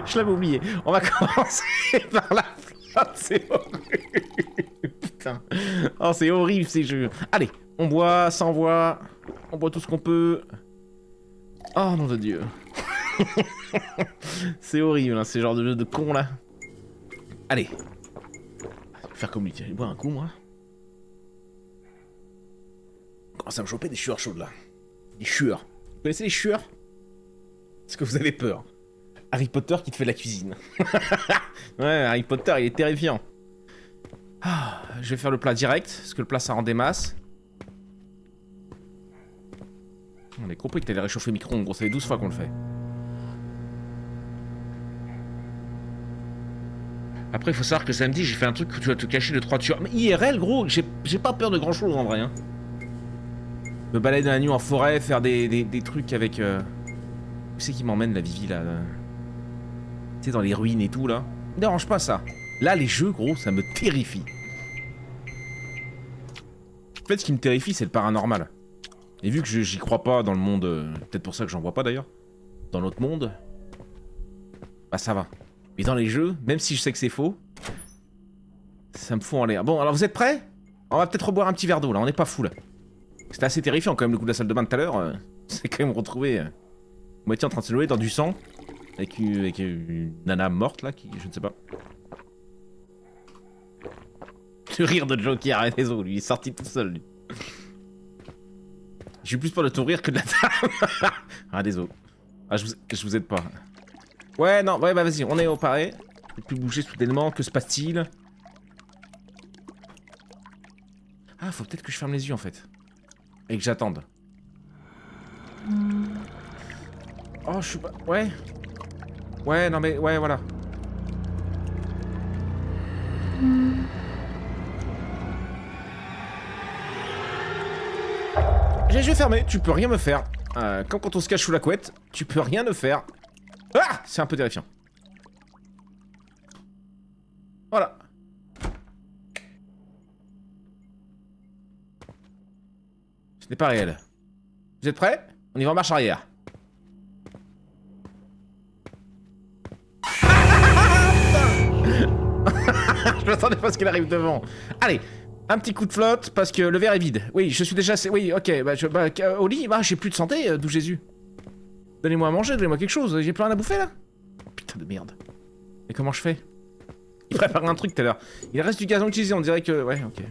Je l'avais oublié. On va commencer par la flotte, c'est horrible. Putain. Oh, c'est horrible ces jeux. Allez, on boit, sans boit. On boit tout ce qu'on peut. Oh, nom de Dieu. C'est horrible, hein, ces genres de jeux de cons, là. Allez. Je vais faire comme lui, tiens, je vais boire un coup, moi. On commence à me choper des chueurs chaudes, là. Des chueurs. Vous connaissez les chueurs? Est-ce que vous avez peur? Harry Potter qui te fait la cuisine. Ouais, Harry Potter, il est terrifiant. Ah, je vais faire le plat direct, parce que le plat, ça rend des masses. On a compris que t'allais réchauffer le micro-ondes, gros, ça fait 12 fois qu'on le fait. Après, il faut savoir que samedi, j'ai fait un truc où tu vas te cacher de 3 tueurs. Mais IRL, gros, j'ai pas peur de grand-chose, en vrai. Hein. Me balader dans la nuit en forêt, faire des trucs avec... Où c'est qui m'emmène, la Vivi, là Tu sais, dans les ruines et tout, là. Me dérange pas, ça. Là, les jeux, gros, ça me terrifie. En fait, ce qui me terrifie, c'est le paranormal. Et vu que j'y crois pas dans le monde... Peut-être pour ça que j'en vois pas, d'ailleurs. Dans l'autre monde... Bah, ça va. Mais dans les jeux, même si je sais que c'est faux... Ça me fout en l'air. Bon, alors, vous êtes prêts? On va peut-être reboire un petit verre d'eau, là. On n'est pas fou, là. C'était assez terrifiant, quand même, le coup de la salle de bain de tout à l'heure. C'est quand même retrouvé... moitié en train de se lever dans du sang. Avec une nana morte, là, qui... Je ne sais pas. Le rire de Joker, hein, désolé, lui, il est sorti tout seul, lui. J'ai eu plus peur de ton rire que de la dame. Ah, désolé. Ah, je vous aide pas. Ouais, non, ouais, bah vas-y, on est au pareil. Je peux plus bouger soudainement, que se passe-t-il? Ah, faut peut-être que je ferme les yeux, en fait. Et que j'attende. Oh, je suis pas... Ouais. Ouais, non mais... Ouais, voilà. J'ai les yeux fermés, tu peux rien me faire. Quand on se cache sous la couette, tu peux rien me faire. Ah! C'est un peu terrifiant. Voilà. Ce n'est pas réel. Vous êtes prêts? On y va en marche arrière. Je m'attendais pas à ce qu'il arrive devant. Allez, un petit coup de flotte parce que le verre est vide. Oui, je suis déjà... Oui, ok, au lit, j'ai plus de santé, d'où Jésus. Donnez-moi à manger, donnez-moi quelque chose, j'ai plus rien à bouffer là. Putain de merde. Et comment je fais? Il prépare un truc tout à l'heure. Il reste du gazon utilisé, on dirait que... Ouais, ok.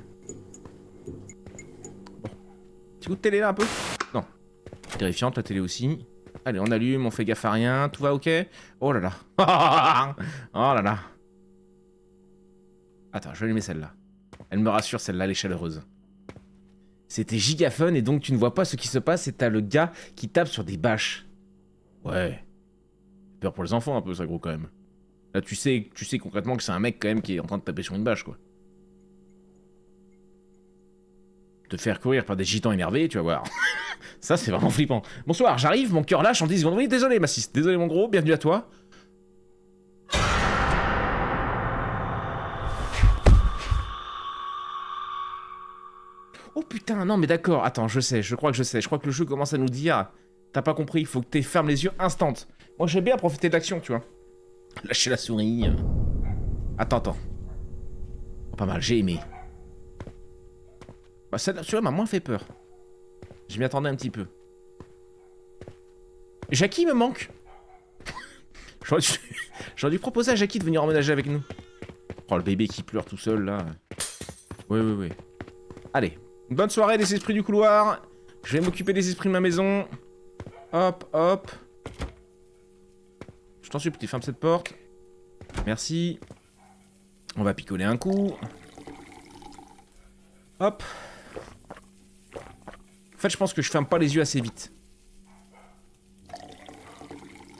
Bon. Petit coup de télé là un peu? Non. Terrifiante la télé aussi. Allez, on allume, on fait gaffe à rien, tout va ok? Oh là là. Oh là là. Attends, je vais allumer celle-là. Elle me rassure, celle-là, elle est chaleureuse. C'était giga fun et donc tu ne vois pas ce qui se passe et t'as le gars qui tape sur des bâches. Ouais. Peur pour les enfants un peu, ça gros quand même. Là, tu sais concrètement que c'est un mec quand même qui est en train de taper sur une bâche, quoi. Te faire courir par des gitans énervés, tu vas voir. Ça, c'est vraiment flippant. Bonsoir, j'arrive, mon cœur lâche en 10 secondes. Oui, désolé, Massis. Désolé, mon gros, bienvenue à toi. Oh putain, non mais d'accord, attends, je crois que je sais. Je crois que le jeu commence à nous dire... T'as pas compris, il faut que tu fermes les yeux instant. Moi, j'aime bien profiter de l'action, tu vois. Lâcher la souris. Attends. Oh, pas mal, j'ai aimé. Bah, celui-là m'a moins fait peur. Je m'y attendais un petit peu. Jackie me manque. J'aurais dû proposer à Jackie de venir emménager avec nous. Oh, le bébé qui pleure tout seul, là. Oui. Allez, une bonne soirée, les esprits du couloir. Je vais m'occuper des esprits de ma maison. Hop. Je t'en supplie, ferme cette porte. Merci. On va picoler un coup. Hop. En fait, je pense que je ferme pas les yeux assez vite.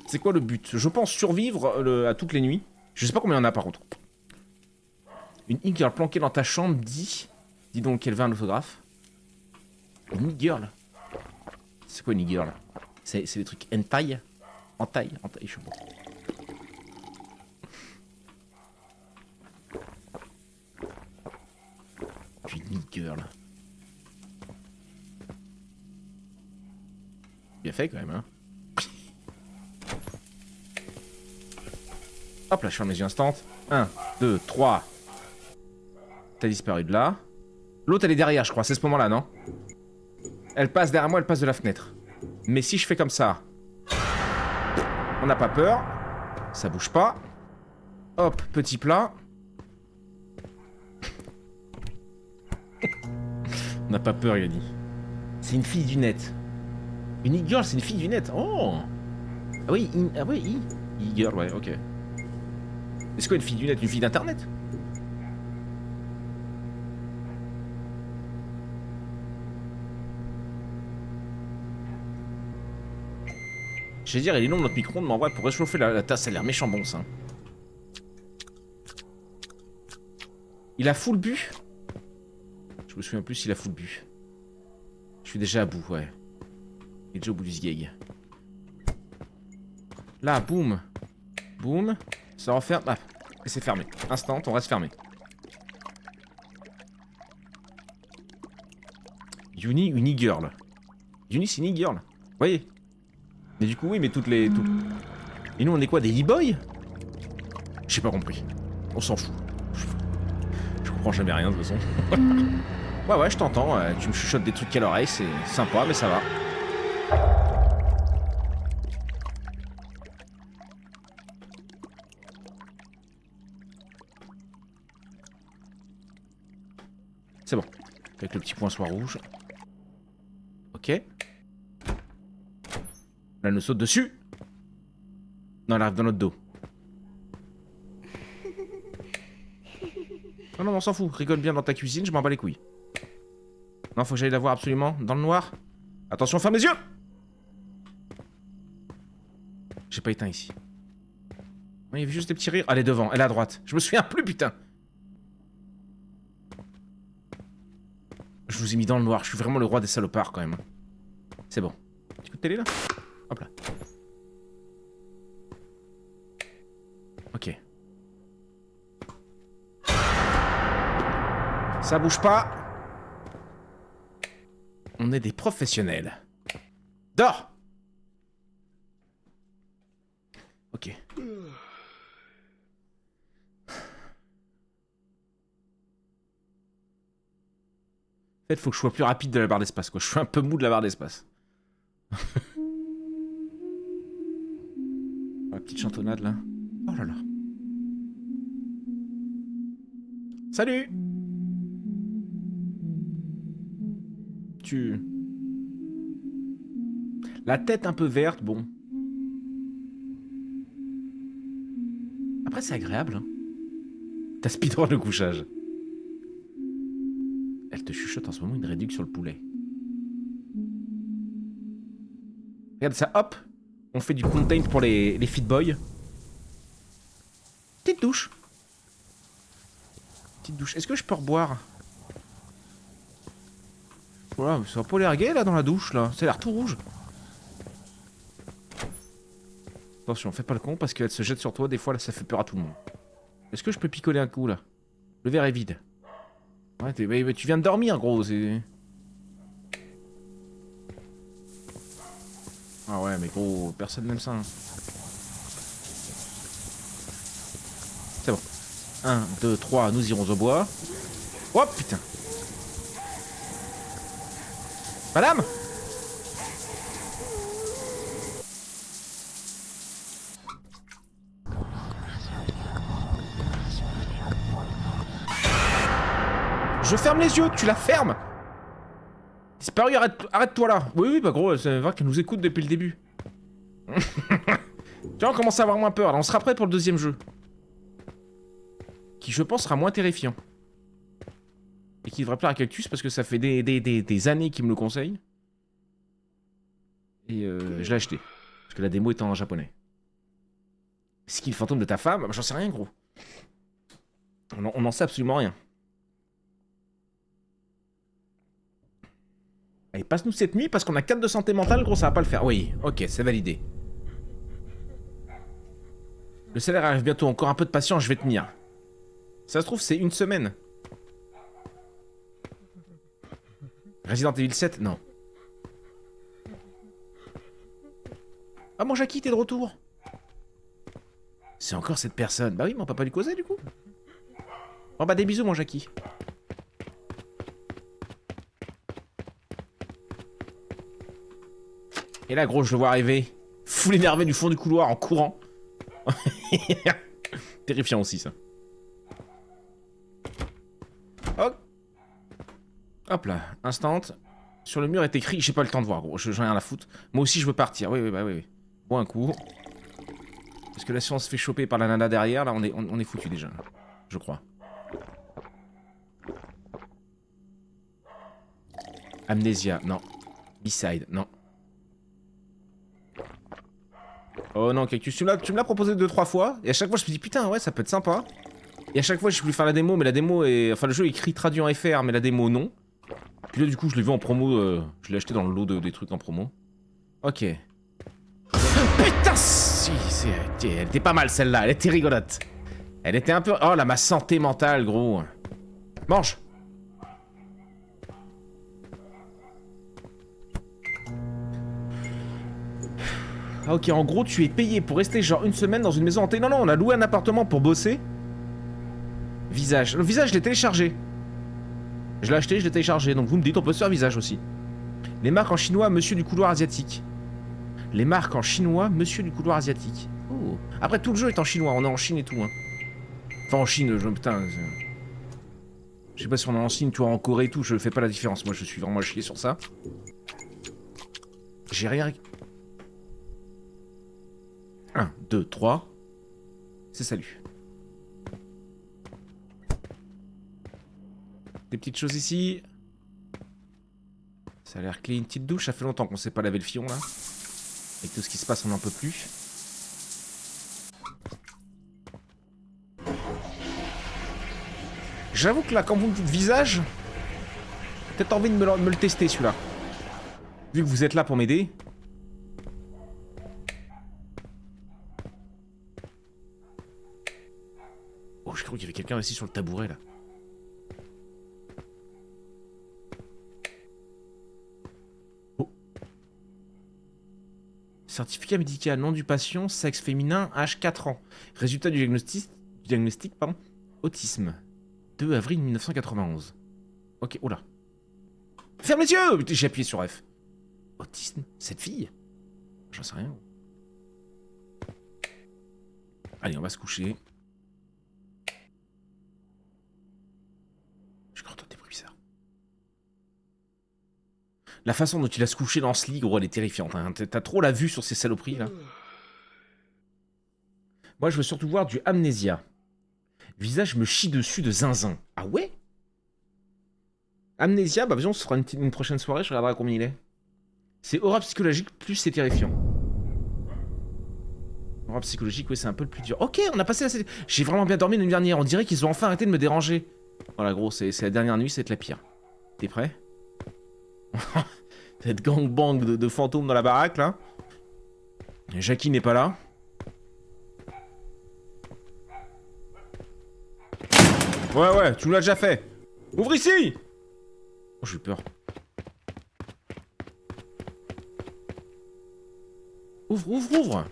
C'est quoi le but? Je pense survivre à toutes les nuits. Je sais pas combien il y en a par contre. Une e-girl planquée dans ta chambre dit... Dis donc qu'elle veut un autographe. Une e-girl. C'est quoi une e-girl? C'est des trucs hentai? Hentai, je sais pas. Une e-girl. Bien fait quand même, hein. Hop là, je ferme les yeux instant. 1, 2, 3. T'as disparu de là. L'autre, elle est derrière, je crois. C'est ce moment-là, non? Elle passe derrière moi, elle passe de la fenêtre. Mais si je fais comme ça... On n'a pas peur. Ça bouge pas. Hop, petit plat. On n'a pas peur, il a dit. C'est une fille du net. Une e-girl, c'est une fille du net. Oh! Ah oui, e-girl, ouais, ok. C'est quoi une fille du net? Une fille d'internet? Je vais dire, il est long notre micro-ondes, mais en vrai, pour réchauffer la tasse, ça a l'air méchant bon, ça. Il a full bu? Je me souviens plus s'il a full bu. Je suis déjà à bout, ouais. Il est déjà au bout du sgeg. Là, boum. Boum. Ça referme. Ah, et c'est fermé. Instant, on reste fermé. Uni, une e-girl. Uni, c'est une e-girl. Vous voyez? Mais du coup, oui, mais toutes les... Et nous, on est quoi, des e-boys? J'ai pas compris. On s'en fout. Je comprends jamais rien, de toute façon. Ouais, je t'entends. Tu me chuchotes des trucs à l'oreille, c'est sympa, mais ça va. C'est bon. Avec le petit point soit rouge. Ok. Là, elle nous saute dessus. Non, elle arrive dans notre dos. Non, non, on s'en fout. Rigole bien dans ta cuisine, je m'en bats les couilles. Non, faut que j'aille la voir absolument. Dans le noir. Attention, ferme les yeux! J'ai pas éteint ici. Il y avait juste des petits rires. Elle est devant, elle est à droite. Je me souviens plus, putain. Je vous ai mis dans le noir. Je suis vraiment le roi des salopards, quand même. C'est bon. Petit coup de télé, là? Hop là. Ok. Ça bouge pas. On est des professionnels. Dors! Ok. En fait, faut que je sois plus rapide de la barre d'espace, quoi. Je suis un peu mou de la barre d'espace. La petite chantonnade, là. Oh là là. Salut! La tête un peu verte, bon. Après, c'est agréable, hein. T'as speedrun le couchage. Elle te chuchote en ce moment une réduction sur le poulet. Regarde ça, hop. On fait du content pour les fit boys. Petite douche. Petite douche. Est-ce que je peux reboire? Voilà, ça va pas l'air gay là dans la douche là. Ça a l'air tout rouge. Attention, fais pas le con parce qu'elle se jette sur toi. Des fois là, ça fait peur à tout le monde. Est-ce que je peux picoler un coup là? Le verre est vide. Ouais, mais tu viens de dormir, gros. Ah ouais, mais gros, personne n'aime ça. Hein. C'est bon. 1, 2, 3, nous irons au bois. Oh putain. Madame! Je ferme les yeux, tu la fermes! Disparu, arrête-toi là! Oui, bah gros, c'est vrai qu'elle nous écoute depuis le début. Tu vois, on commence à avoir moins peur, là, on sera prêt pour le deuxième jeu. Qui, je pense, sera moins terrifiant. Et qui devrait plaire à Cactus parce que ça fait des années qu'il me le conseille. Et je l'ai acheté. Parce que la démo est en japonais. C'est qui le fantôme de ta femme? Bah, j'en sais rien, gros. On n'en sait absolument rien. Allez, passe-nous cette nuit parce qu'on a 4 de santé mentale, gros, ça va pas le faire. Oui, ok, c'est validé. Le salaire arrive bientôt, encore un peu de patience, je vais tenir. Ça se trouve, c'est une semaine. Resident Evil 7, non. Ah, mon Jackie, t'es de retour. C'est encore cette personne. Bah oui, mais on peut pas lui causer, du coup. Oh bah des bisous, mon Jackie. Et là, gros, je le vois arriver. Full énervé du fond du couloir en courant. Terrifiant aussi, ça. Hop. Hop là, instant. Sur le mur est écrit, j'ai pas le temps de voir, gros, j'en ai rien à foutre. Moi aussi, je veux partir. Oui, oui, bah oui, oui. Bon, un coup. Parce que là, si on se fait choper par la nana derrière, là, on est foutu déjà. Je crois. Amnesia, non. B-side, non. Oh non, Cactus, tu me l'as proposé 2-3 fois, et à chaque fois je me dis putain, ouais, ça peut être sympa. Et à chaque fois j'ai voulu faire la démo, mais la démo est. Enfin, le jeu est écrit traduit en FR, mais la démo non. Puis là, du coup, je l'ai vu en promo, je l'ai acheté dans le lot des trucs en promo. Ok. Putain, si, elle était pas mal celle-là, elle était rigolote. Elle était un peu. Oh là, ma santé mentale, gros. Mange. Ah, ok, en gros, tu es payé pour rester genre une semaine dans une maison hantée. Non, non, on a loué un appartement pour bosser. Visage. Le visage, je l'ai téléchargé. Je l'ai acheté, je l'ai téléchargé. Donc vous me dites, on peut se faire visage aussi. Les marques en chinois, monsieur du couloir asiatique. Les marques en chinois, monsieur du couloir asiatique. Oh. Après, tout le jeu est en chinois. On est en Chine et tout. Hein. Enfin, en Chine, putain. Je sais pas si on est en Chine, tu vois, en Corée et tout. Je fais pas la différence. Moi, je suis vraiment à chier sur ça. J'ai rien. 1, 2, 3. C'est salut. Des petites choses ici. Ça a l'air clean. Une petite douche. Ça fait longtemps qu'on s'est pas lavé le fion là. Avec tout ce qui se passe, on n'en peut plus. J'avoue que là, quand vous me dites visage, peut-être envie de me le tester celui-là. Vu que vous êtes là pour m'aider. Oh, je crois qu'il y avait quelqu'un assis sur le tabouret là. Oh. Certificat médical, nom du patient, sexe féminin, âge 4 ans. Résultat du diagnostic, pardon, autisme. 2 avril 1991. Ok, oula. Ferme les yeux! J'ai appuyé sur F. Autisme? Cette fille? J'en sais rien. Allez, on va se coucher. Je crois que t'es bruits bizarres. La façon dont il a se couché dans ce lit, gros, elle est terrifiante. Hein. T'as trop la vue sur ces saloperies, là. Moi, je veux surtout voir du Amnesia. Visage me chie dessus de zinzin. Ah ouais? Amnesia, bah viens, on se fera une prochaine soirée, je regarderai combien il est. C'est aura psychologique, plus c'est terrifiant. Aura psychologique, oui, c'est un peu le plus dur. Ok, on a passé la... J'ai vraiment bien dormi la nuit dernière, on dirait qu'ils ont enfin arrêté de me déranger. Voilà, gros, c'est la dernière nuit, c'est la pire. T'es prêt? Cette gangbang de fantômes dans la baraque, là. Jackie n'est pas là. Ouais, tu me l'as déjà fait. Ouvre ici! Oh, j'ai eu peur. Ouvre!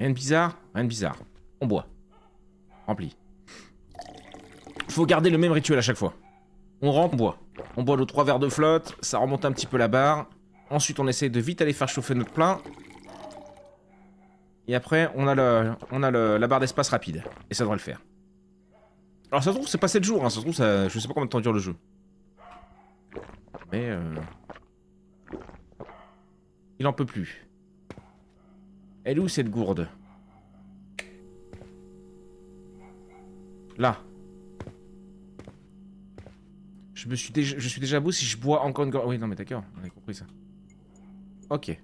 Rien de bizarre? Rien de bizarre. On boit. Rempli. Faut garder le même rituel à chaque fois. On rentre, on boit. On boit nos 3 verres de flotte, ça remonte un petit peu la barre. Ensuite, on essaie de vite aller faire chauffer notre plein. Et après, on a la barre d'espace rapide. Et ça devrait le faire. Alors, ça se trouve, c'est pas 7 jours, hein. Ça se trouve, ça... je sais pas combien de temps dure le jeu. Mais, il en peut plus. Elle est où, cette gourde? Là. Je suis déjà beau si je bois encore une gorge. Oui, non, mais d'accord, on a compris ça. Ok.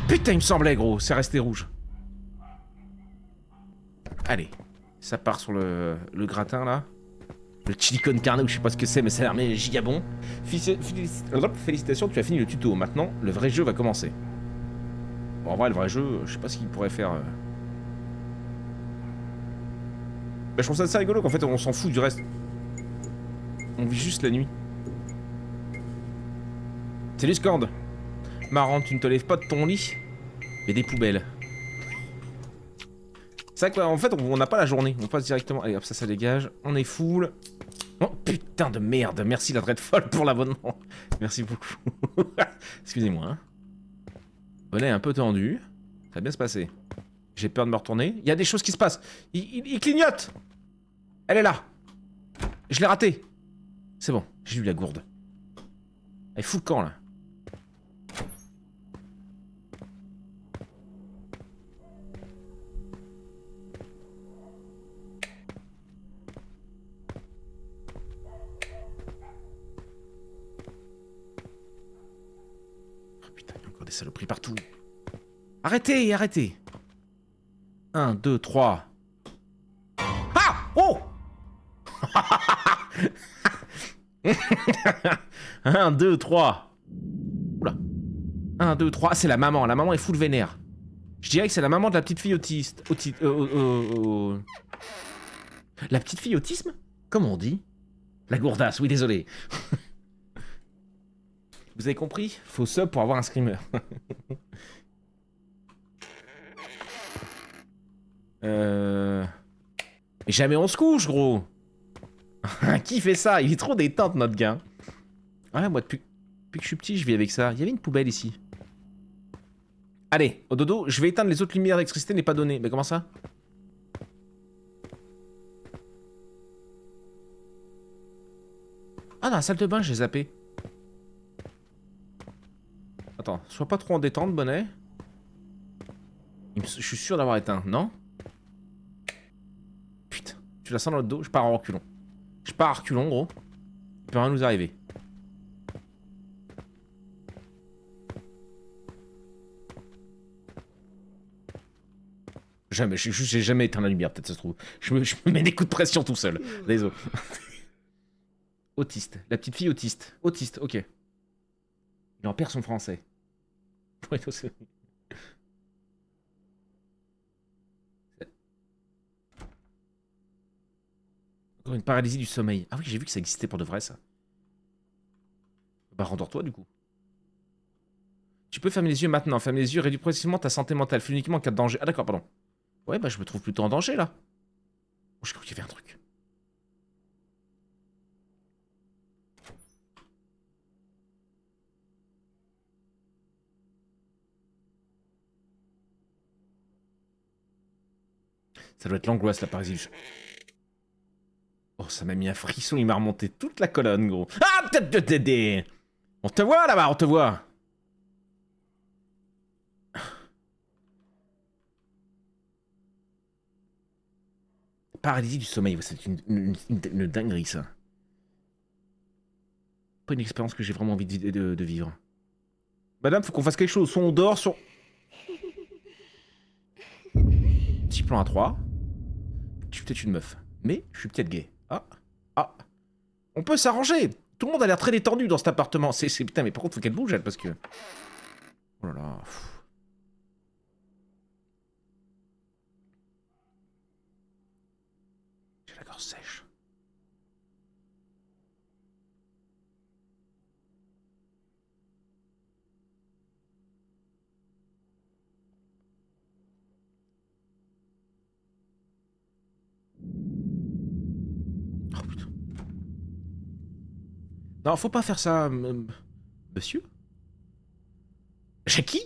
Putain, il me semblait, gros, c'est resté rouge. Allez, ça part sur le gratin, là. Le chili con carne, ou je sais pas ce que c'est, mais ça a l'air mais giga bon. Félicitations, tu as fini le tuto. Maintenant, le vrai jeu va commencer. Bon, en vrai, le vrai jeu, je sais pas ce qu'il pourrait faire. Bah, je trouve ça assez rigolo qu'en fait, on s'en fout du reste. On vit juste la nuit. Salut Scord. Marrant, tu ne te lèves pas de ton lit. Il y a des poubelles. C'est vrai qu'en fait, on n'a pas la journée. On passe directement. Allez, hop, ça dégage. On est full. Oh putain de merde. Merci la Dreadfall pour l'abonnement. Merci beaucoup. Excusez-moi. Hein. Bonnet un peu tendu. Ça va bien se passer. J'ai peur de me retourner. Il y a des choses qui se passent. Il clignote. Elle est là. Je l'ai raté. C'est bon, j'ai eu la gourde. Elle fout le camp là. Oh putain, il y a encore des saloperies partout. Arrêtez, arrêtez. 1, 2, 3. Ah! Oh! 1, 2, 3. Oula. 1, 2, 3. C'est la maman. La maman est full vénère. Je dirais que c'est la maman de la petite fille autiste. La petite fille autisme? Comment on dit? La gourdasse, oui, désolé. Vous avez compris? Faut sub pour avoir un screamer. Mais jamais on se couche, gros. Qui fait ça? Il est trop détente, notre gars. Ouais, moi, depuis que je suis petit, je vis avec ça. Il y avait une poubelle ici. Allez, au dodo, je vais éteindre les autres lumières d'électricité n'est pas donné. Mais comment ça? Ah, dans la salle de bain, j'ai zappé. Attends, sois pas trop en détente, bonnet. Je suis sûr d'avoir éteint, non? Putain, tu la sens dans le dos? Je pars en reculons. Je pars en reculons, gros. Il peut rien nous arriver. Jamais, j'ai jamais éteint la lumière, peut-être ça se trouve. Je me mets des coups de pression tout seul. Désolé. Autiste. La petite fille autiste. Autiste, ok. Il en perd son français. Ouais, encore une paralysie du sommeil. Ah oui, j'ai vu que ça existait pour de vrai, ça. Bah, rendors-toi, du coup. Tu peux fermer les yeux maintenant. Fermer les yeux réduit progressivement ta santé mentale. Fais uniquement en cas de danger. Ah d'accord, pardon. Ouais, bah je me trouve plutôt en danger, là. Oh, j'ai cru qu'il y avait un truc. Ça doit être l'angoisse, la paralysie. Oh, ça m'a mis un frisson, il m'a remonté toute la colonne, gros. Ah, on te voit, là-bas, on te voit. Paralysie du sommeil, c'est une dinguerie, ça. Pas une expérience que j'ai vraiment envie de vivre. Madame, faut qu'on fasse quelque chose. Soit on dort, soit... Petit plan à 3. Je suis peut-être une meuf. Mais je suis peut-être gay. Ah. Ah. On peut s'arranger. Tout le monde a l'air très détendu dans cet appartement. C'est putain, mais par contre, faut qu'elle bouge, elle, parce que... Oh là là. J'ai la gorge sèche. Oh putain. Non, faut pas faire ça, monsieur. Jackie.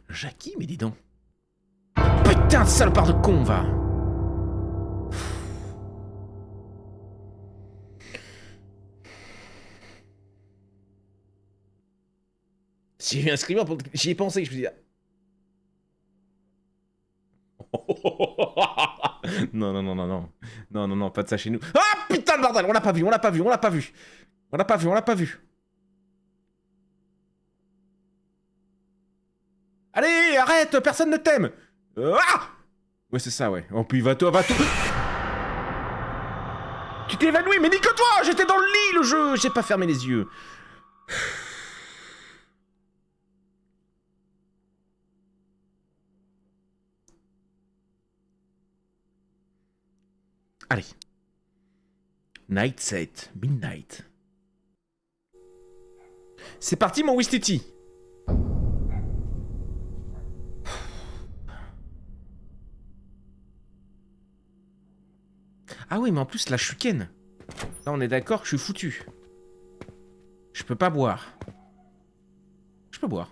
Jackie, mais dis donc. Putain de salopard de con, va. Si j'ai vu un screamer, j'y ai pensé, je me dis... Non, non, non, non, non. Non, non, non, pas de ça chez nous. Ah, putain de bordel, on l'a pas vu, on l'a pas vu, on l'a pas vu. On l'a pas vu, on l'a pas vu. Allez, arrête, personne ne t'aime. Ah ouais, c'est ça, ouais. Oh, puis va-toi, va-toi. Tu t'es évanoui, mais nique-toi, j'étais dans le lit, le jeu. J'ai pas fermé les yeux. Allez. Night set, midnight. C'est parti, mon Wistiti. Ah oui, mais en plus, là, je suis Ken. Là, on est d'accord que je suis foutu. Je peux pas boire. Je peux boire.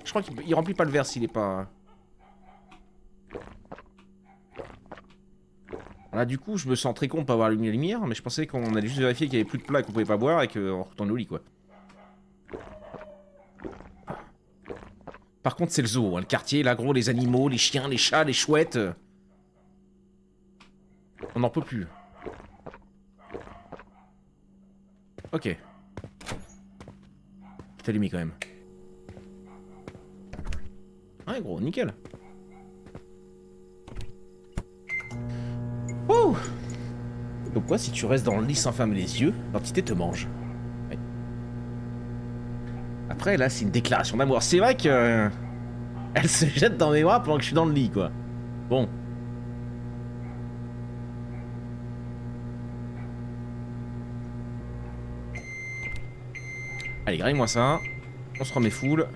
Je crois qu'il remplit pas le verre s'il est pas... Là, du coup, je me sens très con de pas avoir allumé la lumière, mais je pensais qu'on allait juste vérifier qu'il y avait plus de plat et qu'on pouvait pas boire et qu'on retourne au lit, quoi. Par contre, c'est le zoo, hein, le quartier, là, gros, les animaux, les chiens, les chats, les chouettes. On n'en peut plus. Ok. C'est allumé quand même. Ouais, gros, nickel. Ouh. Donc quoi, si tu restes dans le lit sans fermer les yeux, l'entité te mange. Ouais. Après, là, c'est une déclaration d'amour. C'est vrai que... elle se jette dans mes bras pendant que je suis dans le lit, quoi. Bon. Allez, graille-moi ça. On se remet full.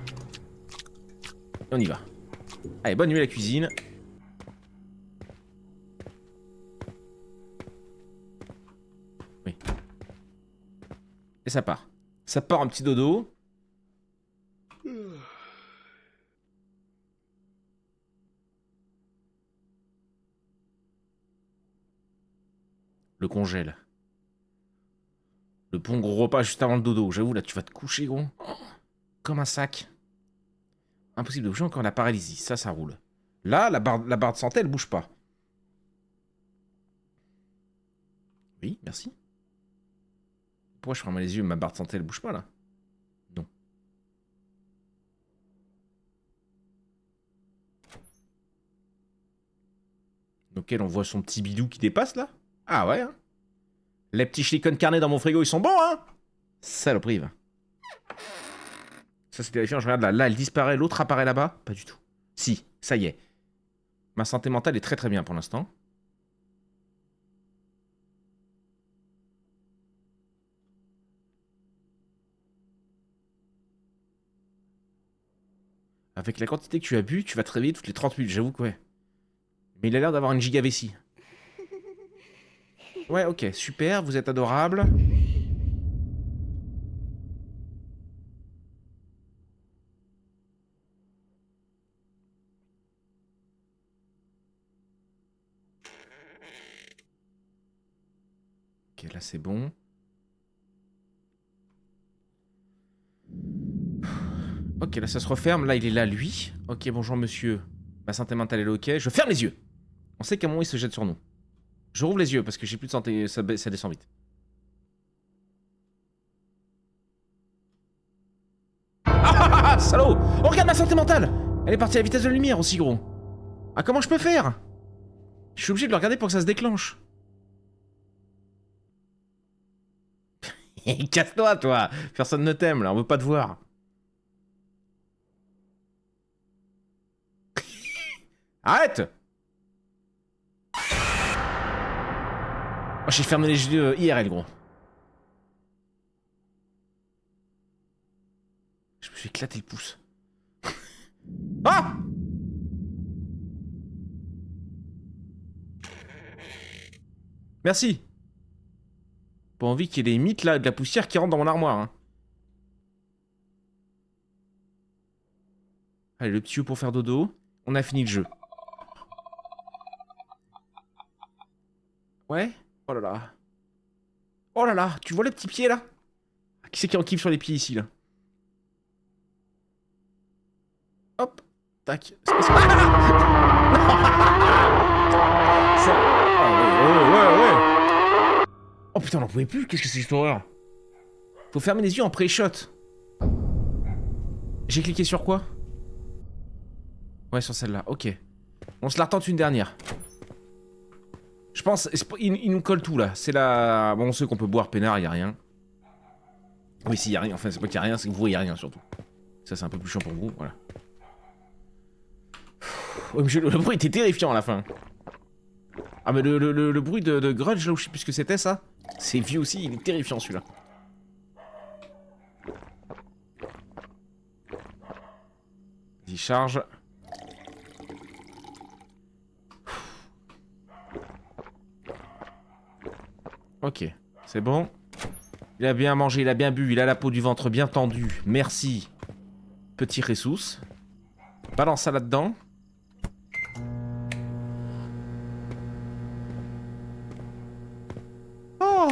Et on y va. Allez, bonne nuit à la cuisine. Oui. Et ça part. Ça part un petit dodo. Le congèle. Le bon gros repas juste avant le dodo. J'avoue, là, tu vas te coucher, gros. Comme un sac. Impossible de bouger encore la paralysie. Ça roule. Là, la barre de santé, elle bouge pas. Oui, merci. Pourquoi je ferme les yeux, ma barre de santé, elle bouge pas, là? Non. Donc, on voit son petit bidou qui dépasse, là? Ah ouais, hein? Les petits chilicon carnés dans mon frigo, ils sont bons, hein? Saloperie, va. Ça, c'est terrifiant. Je regarde là. Là, elle disparaît. L'autre apparaît là-bas. Pas du tout. Si, ça y est. Ma santé mentale est très très bien pour l'instant. Avec la quantité que tu as bu, tu vas te réveiller toutes les 30 minutes. J'avoue que ouais. Mais il a l'air d'avoir une giga vessie. Ouais, ok. Super. Vous êtes adorable. Ok, là c'est bon. Ok, là ça se referme. Là il est là, lui. Ok, bonjour monsieur. Ma santé mentale est ok. Je ferme les yeux. On sait qu'à un moment il se jette sur nous. Je rouvre les yeux parce que j'ai plus de santé. Ça descend vite. Ah, salaud! Oh, regarde ma santé mentale! Elle est partie à la vitesse de la lumière aussi, gros. Ah, comment je peux faire? Je suis obligé de le regarder pour que ça se déclenche. Casse-toi, toi! Personne ne t'aime, là, on veut pas te voir. Arrête! Oh, j'ai fermé les yeux IRL, gros. Je me suis éclaté le pouce. Ah! Merci. Pas envie qu'il y ait des mythes là, de la poussière qui rentre dans mon armoire. Hein. Allez, le petit yeux pour faire dodo. On a fini le jeu. Ouais. Oh là là. Oh là là, tu vois les petits pieds là? Qui c'est qui en kiffe sur les pieds ici là? Hop. Tac. C'est... Oh putain, on n'en pouvait plus. Qu'est-ce que c'est cette horreur? Faut fermer les yeux en pré-shot. J'ai cliqué sur quoi? Ouais, sur celle-là. Ok. On se la retente une dernière. Je pense... Il nous colle tout, là. C'est la... Bon, on sait qu'on peut boire peinard, y a rien. Oui, si, y a rien. Enfin, c'est pas qu'il y a rien, c'est que vous voyez rien, surtout. Ça, c'est un peu plus chiant pour vous, voilà. Ouais, mais le bruit était terrifiant à la fin. Ah, mais le bruit de grudge, là où je sais plus ce que c'était, ça. C'est vieux aussi, il est terrifiant, celui-là. Vas-y, charge. Ok, c'est bon. Il a bien mangé, il a bien bu, il a la peau du ventre bien tendue. Merci. Petit ressus. Balance ça là-dedans. Oh!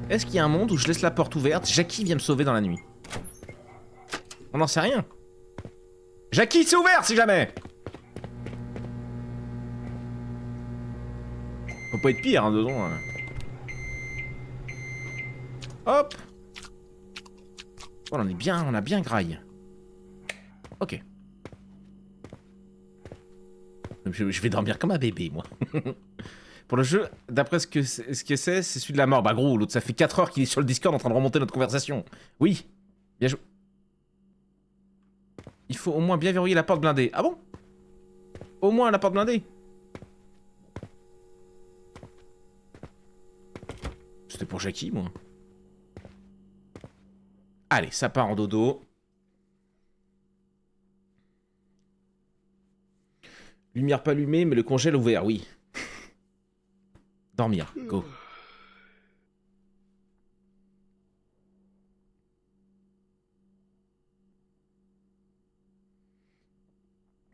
Est-ce qu'il y a un monde où je laisse la porte ouverte? Jackie vient me sauver dans la nuit. On n'en sait rien. Jackie, c'est ouvert si jamais! Faut pas être pire, hein, dedans. Hein. Hop! Oh, on a bien graille. Ok. Je vais dormir comme un bébé, moi. Pour le jeu, d'après ce que c'est celui de la mort. Bah gros, l'autre, ça fait 4 heures qu'il est sur le Discord en train de remonter notre conversation. Oui. Bien joué. Il faut au moins bien verrouiller la porte blindée. Ah bon? Au moins la porte blindée. C'était pour Jackie, moi. Allez, ça part en dodo. Lumière pas allumée, mais le congèle ouvert, oui. Dormir, go.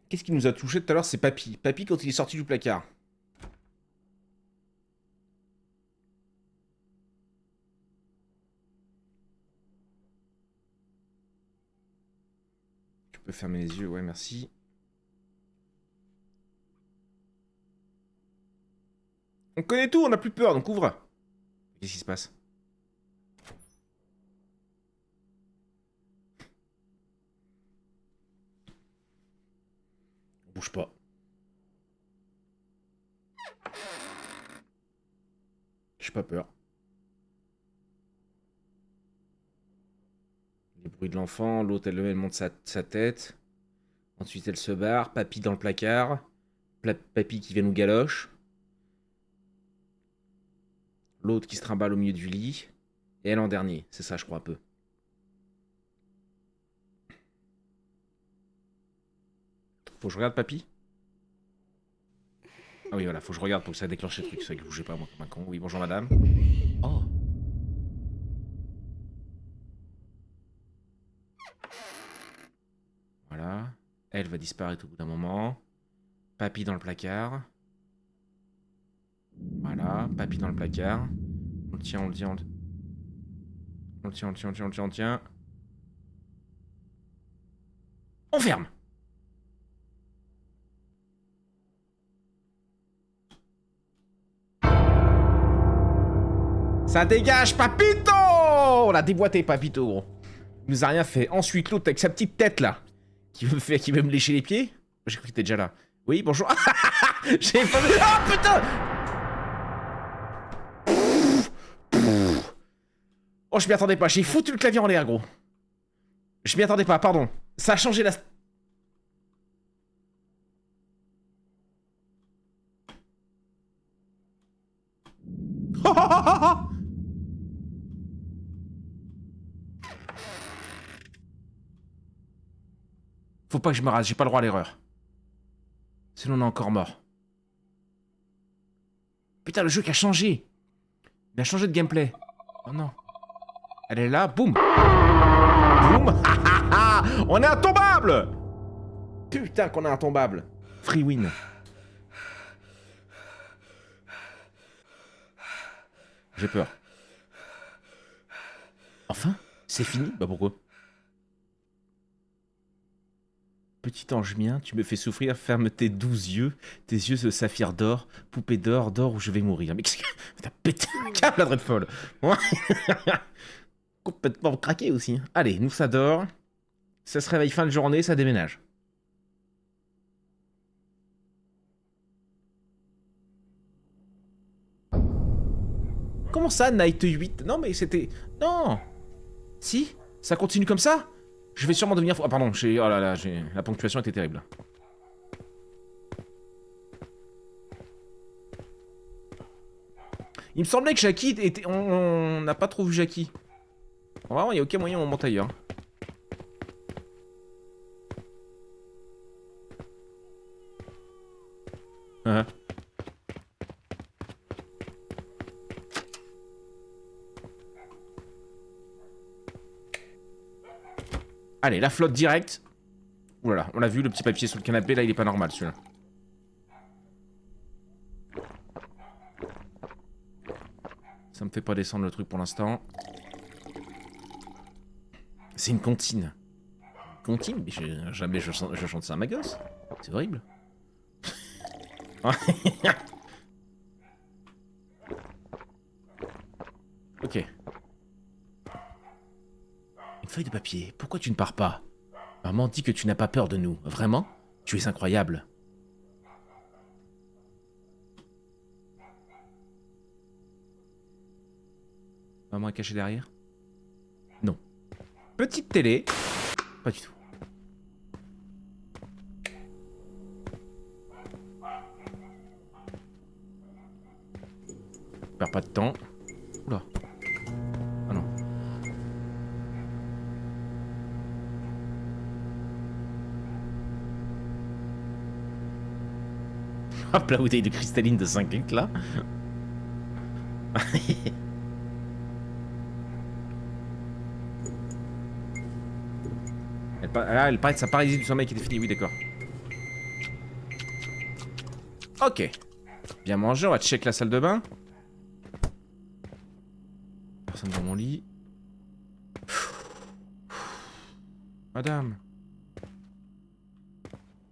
Qu'est-ce qui nous a touché tout à l'heure? C'est Papy. Papy quand il est sorti du placard. Tu peux fermer les yeux, ouais, merci. On connaît tout, on n'a plus peur, donc ouvre. Qu'est-ce qui se passe? On bouge pas. J'ai pas peur. Les bruits de l'enfant, l'autre elle monte sa tête. Ensuite elle se barre, Papy dans le placard. Papy qui vient nous galoche. L'autre qui se trimballe au milieu du lit. Et elle en dernier, c'est ça je crois un peu. Faut que je regarde Papy? Ah oui voilà, faut que je regarde pour que ça déclenche le truc. C'est vrai que je bougeais pas moi comme un con. Oui bonjour madame. Oh. Voilà. Elle va disparaître au bout d'un moment. Papy dans le placard. Voilà, Papy dans le placard. On le tient, on le tient, on le... On le tient, on le tient, on le tient, on le tient, on le tient. On ferme. Ça dégage, Papito! On l'a déboîté, Papito, gros. Il nous a rien fait. Ensuite, l'autre avec sa petite tête, là, qui veut me lécher les pieds. J'ai cru que t'étais déjà là. Oui, bonjour. J'ai pas vu... Oh, putain! Oh, je m'y attendais pas. J'ai foutu le clavier en l'air, gros. Je m'y attendais pas, pardon. Ça a changé la... Faut pas que je me rase, j'ai pas le droit à l'erreur. Sinon on est encore mort. Putain, le jeu qui a changé. Il a changé de gameplay. Oh non. Elle est là, boum. Boum. On est intombable. Putain qu'on est intombable. Free win. J'ai peur. Enfin? C'est fini? Bah pourquoi? Petit ange mien, tu me fais souffrir, ferme tes 12 yeux, tes yeux de saphir d'or, poupée d'or, d'or où je vais mourir. Mais qu'est-ce que... T'as pété un câble, la Dreadfall. Ouais. Complètement craqué aussi. Allez, nous ça dort. Ça se réveille fin de journée, ça déménage. Comment ça, Night 8? Non mais c'était... Non. Si, ça continue comme ça? Je vais sûrement devenir... Ah pardon, j'ai... Oh là là, la ponctuation était terrible. Il me semblait que Jackie était... On n'a pas trop vu Jackie. Vraiment, il n'y a aucun moyen on monte ailleurs. Allez, la flotte directe. Voilà, on l'a vu, le petit papier sur le canapé, là, il est pas normal, celui-là. Ça me fait pas descendre le truc pour l'instant. C'est une comptine. Comptine? Mais jamais je chante ça à ma gosse. C'est horrible. Ok. Une feuille de papier. Pourquoi tu ne pars pas? Maman dit que tu n'as pas peur de nous. Vraiment? Tu es incroyable. Maman est cachée derrière? Non. Petite télé. Pas du tout. Perds pas de temps. Oula. Ah non. Hop, la bouteille de cristalline de 5 litres là. Elle paraît de sa paralysie du sommeil qui était finie, oui d'accord. Ok. Bien mangé, on va check la salle de bain. Personne dans mon lit. Madame.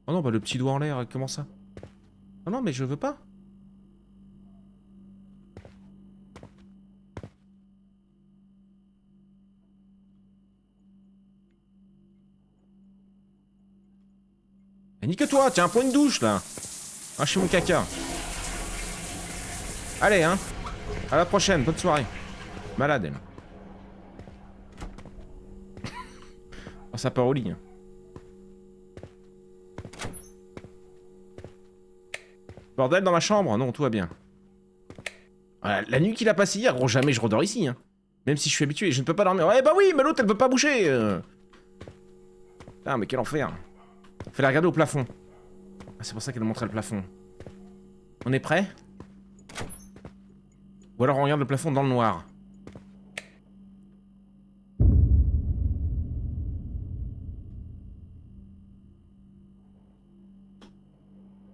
Oh non, bah le petit doigt en l'air, comment ça? Oh non, mais je veux pas. Et nique-toi, tiens, prends une douche là. Ah, je suis mon caca. Allez, hein. À la prochaine, bonne soirée. Malade, elle. Oh, ça part au lit. Hein. Bordel dans ma chambre? Non, tout va bien. Voilà, la nuit qu'il a passée hier, gros, jamais je redors ici. Hein. Même si je suis habitué, je ne peux pas dormir. Ouais, bah oui, mais l'autre, elle peut pas bouger. Ah, mais quel enfer. Fallait regarder au plafond. Ah, c'est pour ça qu'elle montrait le plafond. On est prêt? Ou alors on regarde le plafond dans le noir.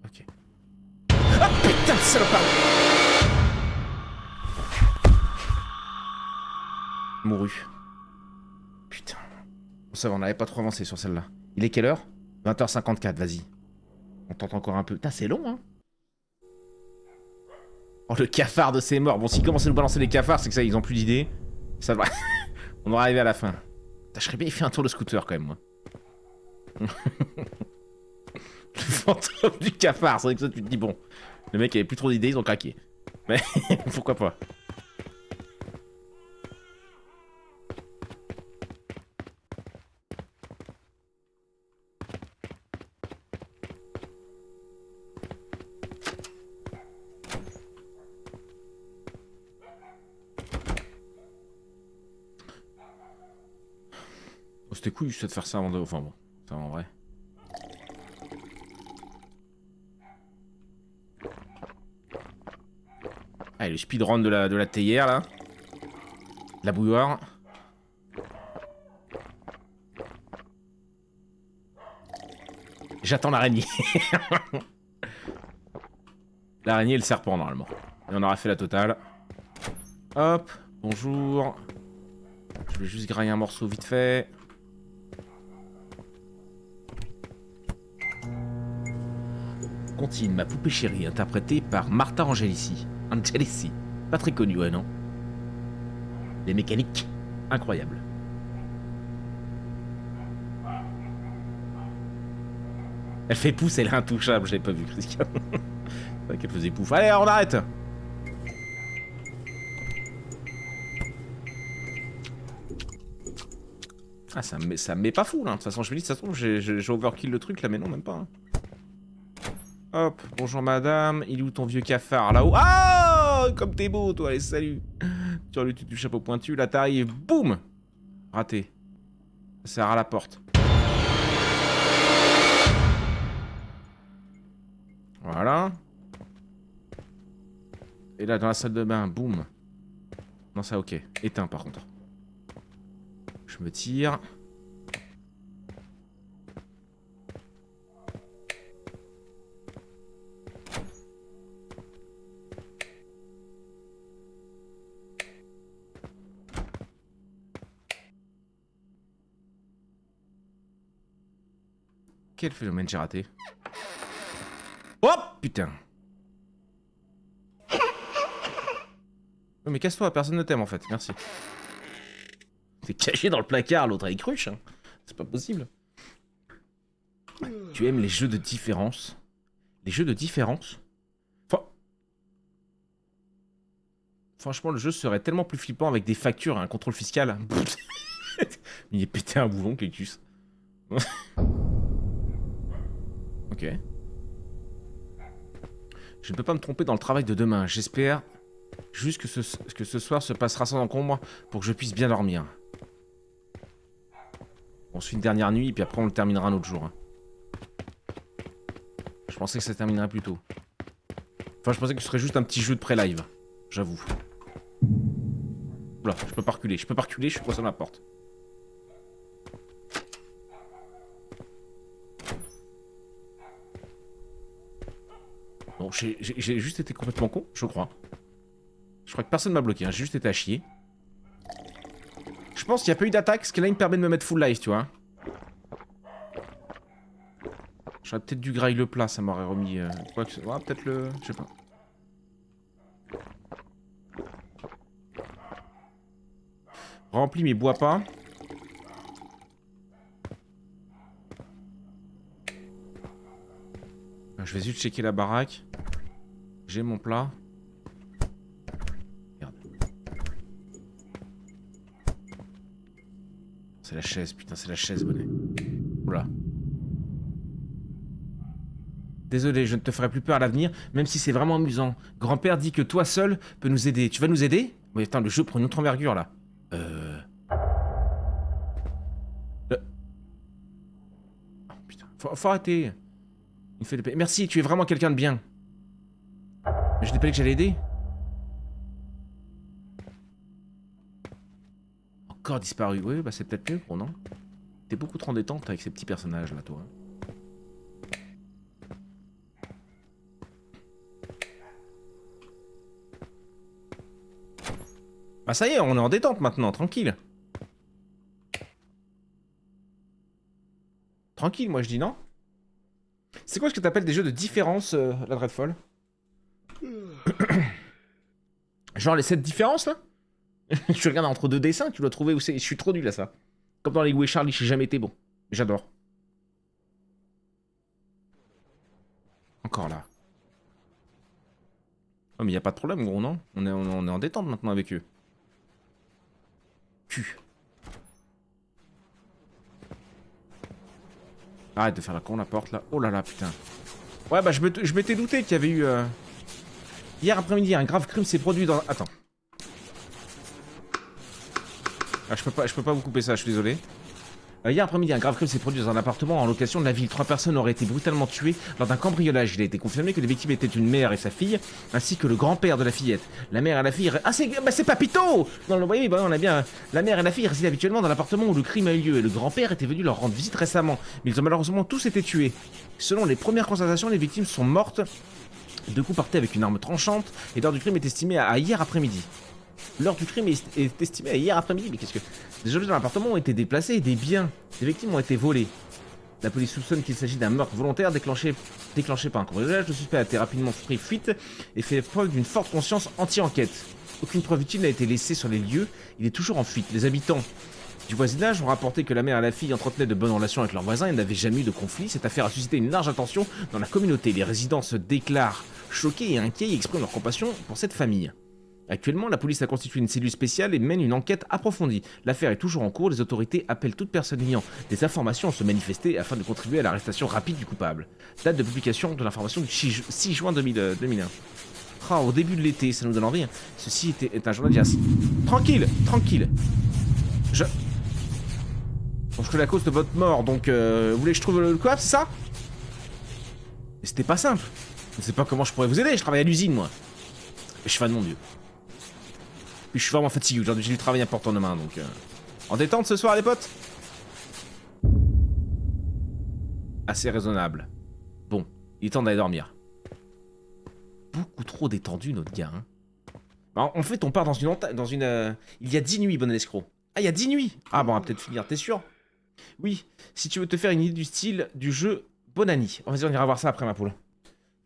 Ok. Ah putain de salopard! Mouru. Putain. Bon, ça va, on n'avait pas trop avancé sur celle-là. Il est quelle heure? 20h54, vas-y. On tente encore un peu. Putain, c'est long, hein. Oh, le cafard de ses morts. Bon, s'ils commencent à nous balancer les cafards, c'est que ça, ils ont plus d'idées. Ça va. On va arriver à la fin. Putain, je serais bien, il fait un tour de scooter quand même, moi. Le fantôme du cafard, c'est vrai que ça, tu te dis, bon. Le mec avait plus trop d'idées, ils ont craqué. Mais pourquoi pas. Oh, c'était cool juste de faire ça avant de... Enfin bon, ça en vrai. Allez, le speedrun de la théière, là. La bouilloire. J'attends l'araignée. L'araignée et le serpent, normalement. Et on aura fait la totale. Hop, bonjour. Je vais juste grailler un morceau vite fait. Contine, ma poupée chérie, interprétée par Martha Angelici. Angelici. Pas très connue, ouais, non? Les mécaniques. Incroyable. Elle fait pouce, elle est intouchable, j'avais pas vu, Christian. C'est vrai qu'elle faisait pouf. Allez, on arrête! Ah, ça me met pas fou, là. De toute façon, je me dis, de toute façon, j'ai overkill le truc, là, mais non, même pas. Hein. Hop, bonjour madame, il est où ton vieux cafard, là-haut? Ah, comme t'es beau, toi, allez, salut. Tu as le du chapeau pointu, là, t'arrives, boum! Raté. Ça sert à la porte. Voilà. Et là, dans la salle de bain, boum. Non, ça, ok. Éteint, par contre. Je me tire. Quel phénomène j'ai raté? Oh putain! Oh, mais casse-toi, personne ne t'aime en fait, merci. T'es caché dans le placard, l'autre avec cruche, hein. C'est pas possible. Tu aimes les jeux de différence? Les jeux de différence? Franchement, le jeu serait tellement plus flippant avec des factures et un contrôle fiscal. Il est pété un boulon, Cactus. Ok. Je ne peux pas me tromper dans le travail de demain. J'espère juste que ce soir se passera sans encombre pour que je puisse bien dormir. On suit une dernière nuit, et puis après on le terminera un autre jour. Hein. Je pensais que ça terminerait plus tôt. Enfin, je pensais que ce serait juste un petit jeu de pré-live. J'avoue. Oula, je peux pas reculer. Je peux pas reculer, je suis coincé dans la porte. Bon, j'ai juste été complètement con, je crois. Je crois que personne m'a bloqué, hein. J'ai juste été à chier. Je pense qu'il n'y a pas eu d'attaque, ce qui là il me permet de me mettre full life, tu vois. J'aurais peut-être dû grailler le plat, ça m'aurait remis... quoi que... Ouais, peut-être le... Je sais pas. Remplis mais bois pas. Je vais juste checker la baraque. J'ai mon plat. Merde. C'est la chaise, putain, c'est la chaise, bonnet. Oula. Désolé, je ne te ferai plus peur à l'avenir, même si c'est vraiment amusant. Grand-père dit que toi seul peux nous aider. Tu vas nous aider? Oui, putain, le jeu prend une autre envergure, là. Oh, putain, faut arrêter. Il fait des... Merci, tu es vraiment quelqu'un de bien. Mais je t'ai pas dit que j'allais aider. Encore disparu. Oui, bah c'est peut-être mieux pour non. T'es beaucoup trop en détente avec ces petits personnages là, toi. Bah ça y est, on est en détente maintenant, tranquille. Tranquille, moi je dis non. C'est quoi ce que t'appelles des jeux de différence, la Dreadfall? Genre les 7 différences là? Tu regardes entre deux dessins, tu dois trouver où c'est. Je suis trop nul à ça. Comme dans les Où est Charlie, j'ai jamais été bon. J'adore. Encore là. Oh mais y a pas de problème gros, non? On est en détente maintenant avec eux. Cul. Arrête de faire la con la porte là. Oh là là putain. Ouais bah je m'étais douté qu'il y avait eu... Hier après-midi un grave crime s'est produit dans... Attends. Ah, je peux pas vous couper ça, je suis désolé. Hier après-midi, un grave crime s'est produit dans un appartement en location de la ville. 3 personnes auraient été brutalement tuées lors d'un cambriolage. Il a été confirmé que les victimes étaient une mère et sa fille, ainsi que le grand-père de la fillette. La mère et la fille... Ah, c'est Papito! Non, vous voyez, bah, on a bien... La mère et la fille résidaient habituellement dans l'appartement où le crime a eu lieu, et le grand-père était venu leur rendre visite récemment. Mais ils ont malheureusement tous été tués. Selon les premières constatations, les victimes sont mortes de coups portés avec une arme tranchante, et l'heure du crime est estimée à hier après-midi. L'heure du crime est estimée à hier après-midi, mais qu'est-ce que... Des objets dans l'appartement ont été déplacés et des biens des victimes ont été volés. La police soupçonne qu'il s'agit d'un meurtre volontaire déclenché par un cambriolage. Le suspect a été rapidement pris fuite et fait preuve d'une forte conscience anti-enquête. Aucune preuve utile n'a été laissée sur les lieux, il est toujours en fuite. Les habitants du voisinage ont rapporté que la mère et la fille entretenaient de bonnes relations avec leurs voisins et n'avaient jamais eu de conflit. Cette affaire a suscité une large attention dans la communauté. Les résidents se déclarent choqués et inquiets et expriment leur compassion pour cette famille. Actuellement, la police a constitué une cellule spéciale et mène une enquête approfondie. L'affaire est toujours en cours, les autorités appellent toute personne ayant des informations à se manifester afin de contribuer à l'arrestation rapide du coupable. Date de publication de l'information du 6 juin 2001. Ah, au début de l'été, ça nous donne envie. Hein. Ceci est un journal d'IAS. Tranquille, tranquille. Je suis la cause de votre mort, donc vous voulez que je trouve le coupable, c'est ça? Mais c'était pas simple. Je ne sais pas comment je pourrais vous aider, je travaille à l'usine, moi. Je suis fan, mon dieu. Puis je suis vraiment fatigué aujourd'hui, j'ai du travail important demain, donc... En détente ce soir, les potes? Assez raisonnable. Bon, il est temps d'aller dormir. Beaucoup trop détendu, notre gars, hein. Alors, en fait, on part dans une... Il y a 10 nuits, bon escroc. Ah, il y a 10 nuits. Ah bon, on va peut-être finir, t'es sûr? Oui, si tu veux te faire une idée du style du jeu Bonani. Vas-y, on ira voir ça après, ma poule.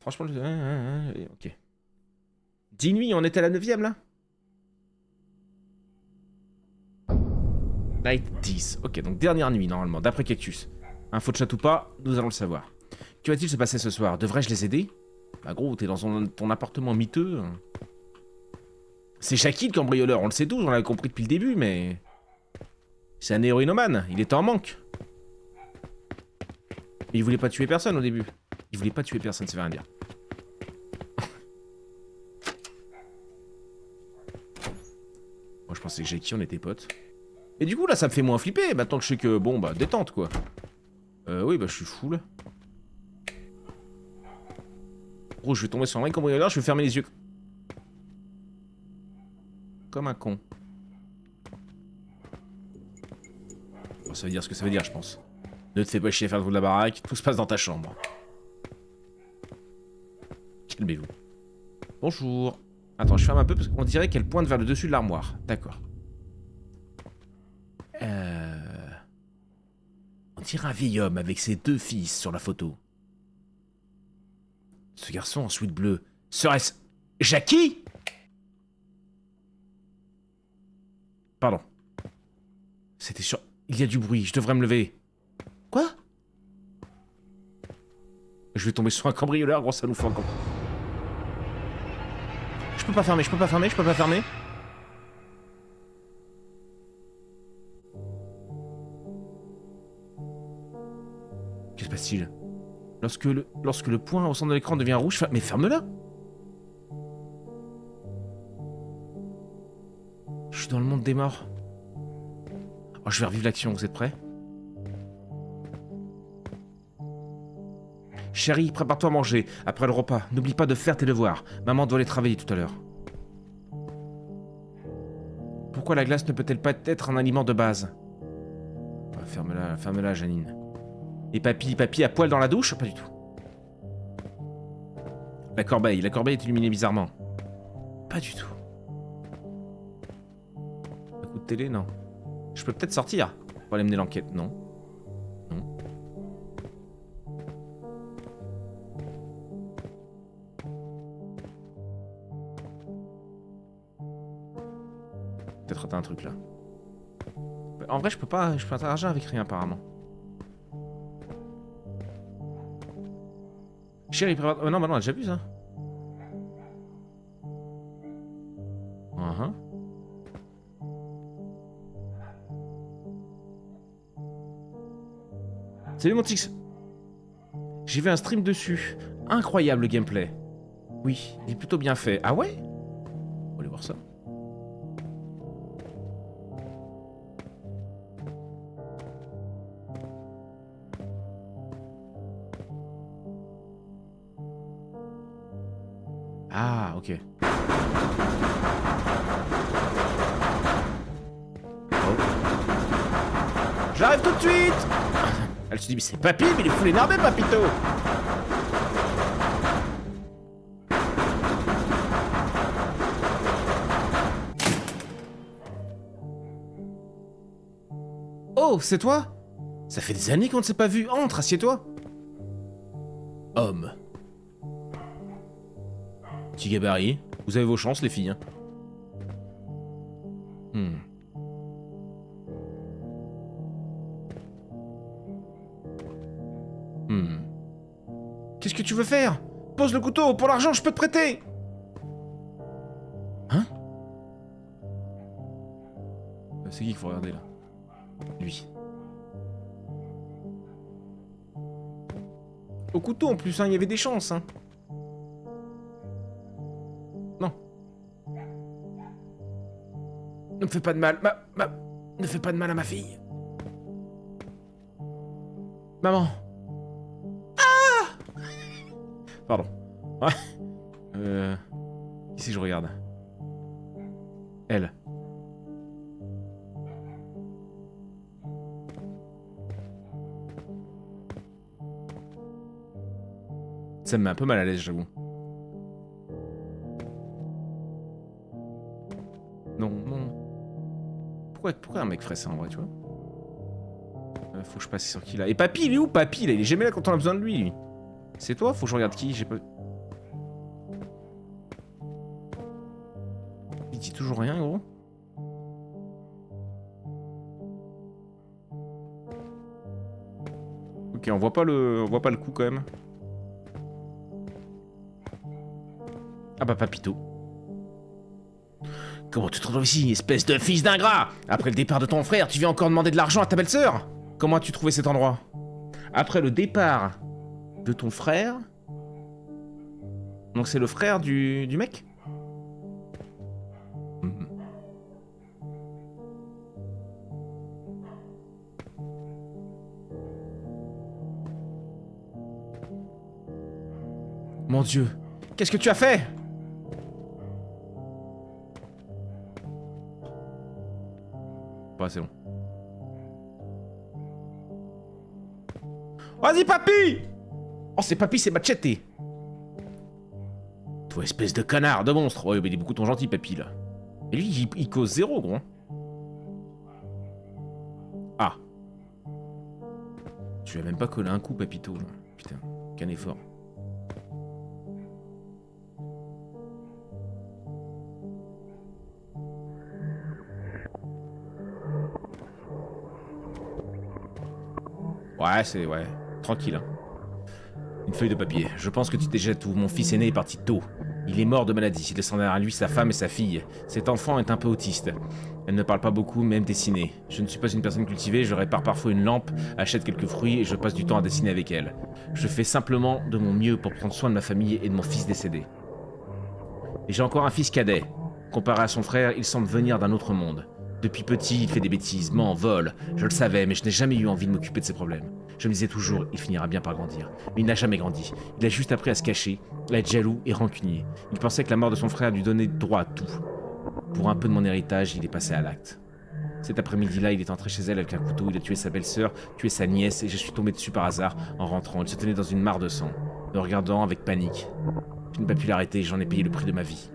Franchement, ok. 10 nuits, on était à la 9ème, là? Night 10. Ok, donc dernière nuit, normalement, d'après Cactus. Info de chat ou pas, nous allons le savoir. Que va-t-il se passer ce soir? Devrais-je les aider? Bah gros, t'es dans ton appartement miteux. C'est Jackie le cambrioleur, on le sait tous, on l'avait compris depuis le début, mais... C'est un héroïnomane, il était en manque. Mais il voulait pas tuer personne au début. Il voulait pas tuer personne, ça veut rien dire. Moi je pensais que Jackie on était potes. Et du coup là ça me fait moins flipper, maintenant que je sais que bon bah détente quoi. Oui bah je suis full. Gros je vais tomber sur un vrai cambrioleur, je vais fermer les yeux. Comme un con. Bon, ça veut dire ce que ça veut dire je pense. Ne te fais pas chier à faire le tour de la baraque, tout se passe dans ta chambre. Calmez-vous. Bonjour. Attends, je ferme un peu parce qu'on dirait qu'elle pointe vers le dessus de l'armoire. D'accord. On dirait un vieil homme avec ses 2 fils sur la photo. Ce garçon en sweat bleu. Serait-ce... Jackie? Pardon. C'était sûr... Il y a du bruit, je devrais me lever. Quoi? Je vais tomber sur un cambrioleur, gros, ça nous fait encore... Je peux pas fermer, je peux pas fermer, je peux pas fermer. Que se passe-t-il? Lorsque le point au centre de l'écran devient rouge, mais ferme-la! Je suis dans le monde des morts. Oh, je vais revivre l'action, vous êtes prêts? Chérie, prépare-toi à manger. Après le repas, n'oublie pas de faire tes devoirs. Maman doit aller travailler tout à l'heure. Pourquoi la glace ne peut-elle pas être un aliment de base? Ferme-la, Janine. Et papy à poil dans la douche? Pas du tout. La corbeille est illuminée bizarrement. Pas du tout. Un coup de télé, non. Je peux peut-être sortir pour aller mener l'enquête, non. Non. Peut-être rater un truc là. En vrai, je peux interagir avec rien apparemment. Chérie, prépare... Oh non, bah non, j'abuse, hein. Salut mon Tix. J'ai vu un stream dessus. Incroyable le gameplay. Oui, il est plutôt bien fait. Ah ouais? On va aller voir ça. Ah, ok. Oh. J'arrive tout de suite! Elle se dit, mais c'est papy, mais il est fou énervé, papito! Oh, c'est toi? Ça fait des années qu'on ne s'est pas vu. Entre, assieds-toi. Homme. Petit gabarit. Vous avez vos chances, les filles. Hein. Qu'est-ce que tu veux faire? Pose le couteau, pour l'argent, je peux te prêter. Hein? C'est qui qu'il faut regarder là? Lui. Au couteau en plus, hein, il y avait des chances. Hein. Non. Ne me fais pas de mal. Ne fais pas de mal à ma fille. Maman. Ah! Pardon. Ouais. Ici je regarde. Elle. Ça me met un peu mal à l'aise, j'avoue. Non, non. Pourquoi un mec ferait ça en vrai, tu vois? Faut que je passe sur qui là? Et Papy, il est où Papy là? Il est jamais là quand on a besoin de lui. C'est toi? Faut que je regarde qui? J'ai pas... Il dit toujours rien, gros. Ok, on voit pas le coup quand même. Ah bah Papito. Comment tu te retrouves ici, espèce de fils d'ingrat? Après le départ de ton frère, tu viens encore demander de l'argent à ta belle-sœur? Comment as-tu trouvé cet endroit? Après le départ de ton frère? Donc c'est le frère du mec? Mon Dieu, qu'est-ce que tu as fait? Bah c'est bon. Vas-y Papy! Oh c'est Papy, c'est Machete. Toi espèce de connard, de monstre. Ouais mais il est beaucoup trop gentil Papy là. Et lui il cause zéro gros. Ah. Tu as même pas collé un coup Papito. Là. Putain, qu'un effort. Ouais, c'est... ouais. Tranquille, hein. Une feuille de papier. Je pense que tu t'es déjà tout. Mon fils aîné est parti tôt. Il est mort de maladie, laissant derrière lui sa femme et sa fille. Cet enfant est un peu autiste. Elle ne parle pas beaucoup, même dessiner. Je ne suis pas une personne cultivée, je répare parfois une lampe, achète quelques fruits et je passe du temps à dessiner avec elle. Je fais simplement de mon mieux pour prendre soin de ma famille et de mon fils décédé. Et j'ai encore un fils cadet. Comparé à son frère, il semble venir d'un autre monde. Depuis petit, il fait des bêtises, ment, vole. Je le savais, mais je n'ai jamais eu envie de m'occuper de ses problèmes. Je me disais toujours, il finira bien par grandir. Mais il n'a jamais grandi. Il a juste appris à se cacher, à être jaloux et rancunier. Il pensait que la mort de son frère lui donnait droit à tout. Pour un peu de mon héritage, il est passé à l'acte. Cet après-midi-là, il est entré chez elle avec un couteau, il a tué sa belle-sœur, tué sa nièce, et je suis tombé dessus par hasard en rentrant. Il se tenait dans une mare de sang, me regardant avec panique. Je n'ai pas pu l'arrêter, j'en ai payé le prix de ma vie.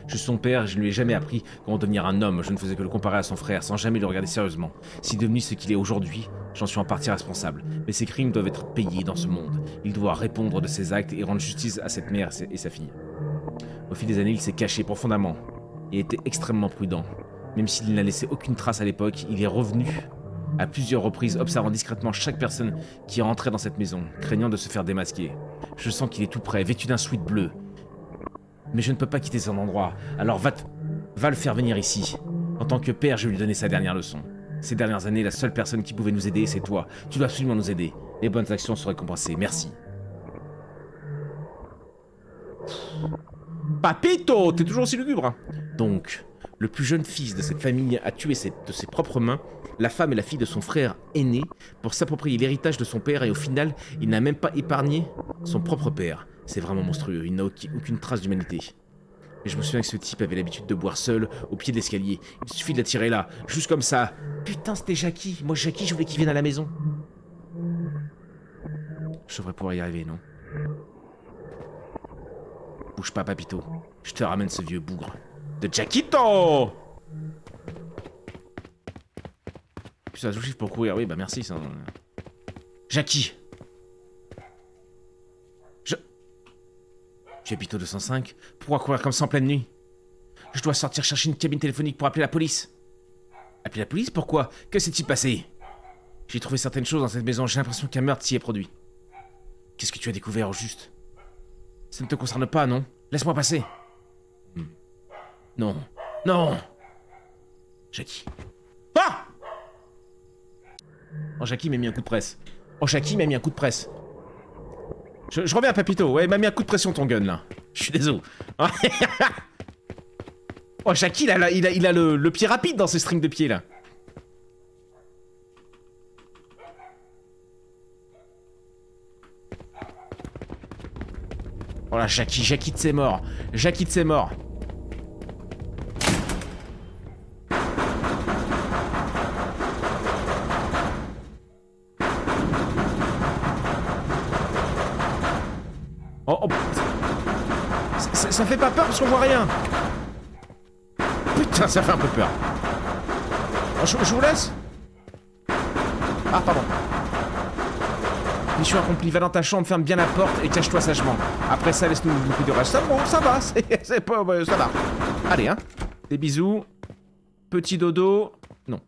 Je suis son père et je ne lui ai jamais appris comment devenir un homme, je ne faisais que le comparer à son frère sans jamais le regarder sérieusement. S'il est devenu ce qu'il est aujourd'hui, j'en suis en partie responsable. Mais ses crimes doivent être payés dans ce monde. Il doit répondre de ses actes et rendre justice à cette mère et sa fille. Au fil des années, il s'est caché profondément et était extrêmement prudent. Même s'il n'a laissé aucune trace à l'époque, il est revenu à plusieurs reprises, observant discrètement chaque personne qui rentrait dans cette maison, craignant de se faire démasquer. Je sens qu'il est tout prêt, vêtu d'un sweat bleu. Mais je ne peux pas quitter son endroit, alors va le faire venir ici. En tant que père, je vais lui donner sa dernière leçon. Ces dernières années, la seule personne qui pouvait nous aider, c'est toi. Tu dois absolument nous aider. Les bonnes actions sont récompensées. Merci. Papito, t'es toujours aussi lugubre. Hein. Donc, le plus jeune fils de cette famille a tué de ses propres mains la femme et la fille de son frère aîné pour s'approprier l'héritage de son père et au final, il n'a même pas épargné son propre père. C'est vraiment monstrueux, il n'a aucune trace d'humanité. Mais je me souviens que ce type avait l'habitude de boire seul au pied de l'escalier. Il suffit de l'attirer là, juste comme ça. Putain, c'était Jackie. Moi, Jackie, je voulais qu'il vienne à la maison. Je devrais pouvoir y arriver, non? Bouge pas, Papito. Je te ramène ce vieux bougre. De Jackito! Putain, je pour courir, oui, bah merci, ça. Jackie. J'habite au 205. Pourquoi courir comme ça en pleine nuit? Je dois sortir chercher une cabine téléphonique pour appeler la police. Appeler la police? Pourquoi? Que s'est-il passé? J'ai trouvé certaines choses dans cette maison, j'ai l'impression qu'un meurtre s'y est produit. Qu'est-ce que tu as découvert au juste? Ça ne te concerne pas, non? Laisse-moi passer. Non. Non. Jackie. Ah! Oh, Jackie m'a mis un coup de presse. Oh, Jackie m'a mis un coup de presse. Je reviens, Papito. Ouais, il m'a mis un coup de pression, ton gun, là. Je suis désolé. Oh, Jackie, il a le pied rapide dans ses strings de pied, là. Oh là, Jackie de ses morts. Jackie de ses morts. Oh, ça fait pas peur parce qu'on voit rien. Putain, ça fait un peu peur. Oh, je vous laisse. Ah, pardon. Mission accomplie, va dans ta chambre, ferme bien la porte et cache-toi sagement. Après ça, laisse-nous beaucoup de rage. Ça, bon, ça va, c'est pas... ça va. Allez, hein. Des bisous. Petit dodo. Non.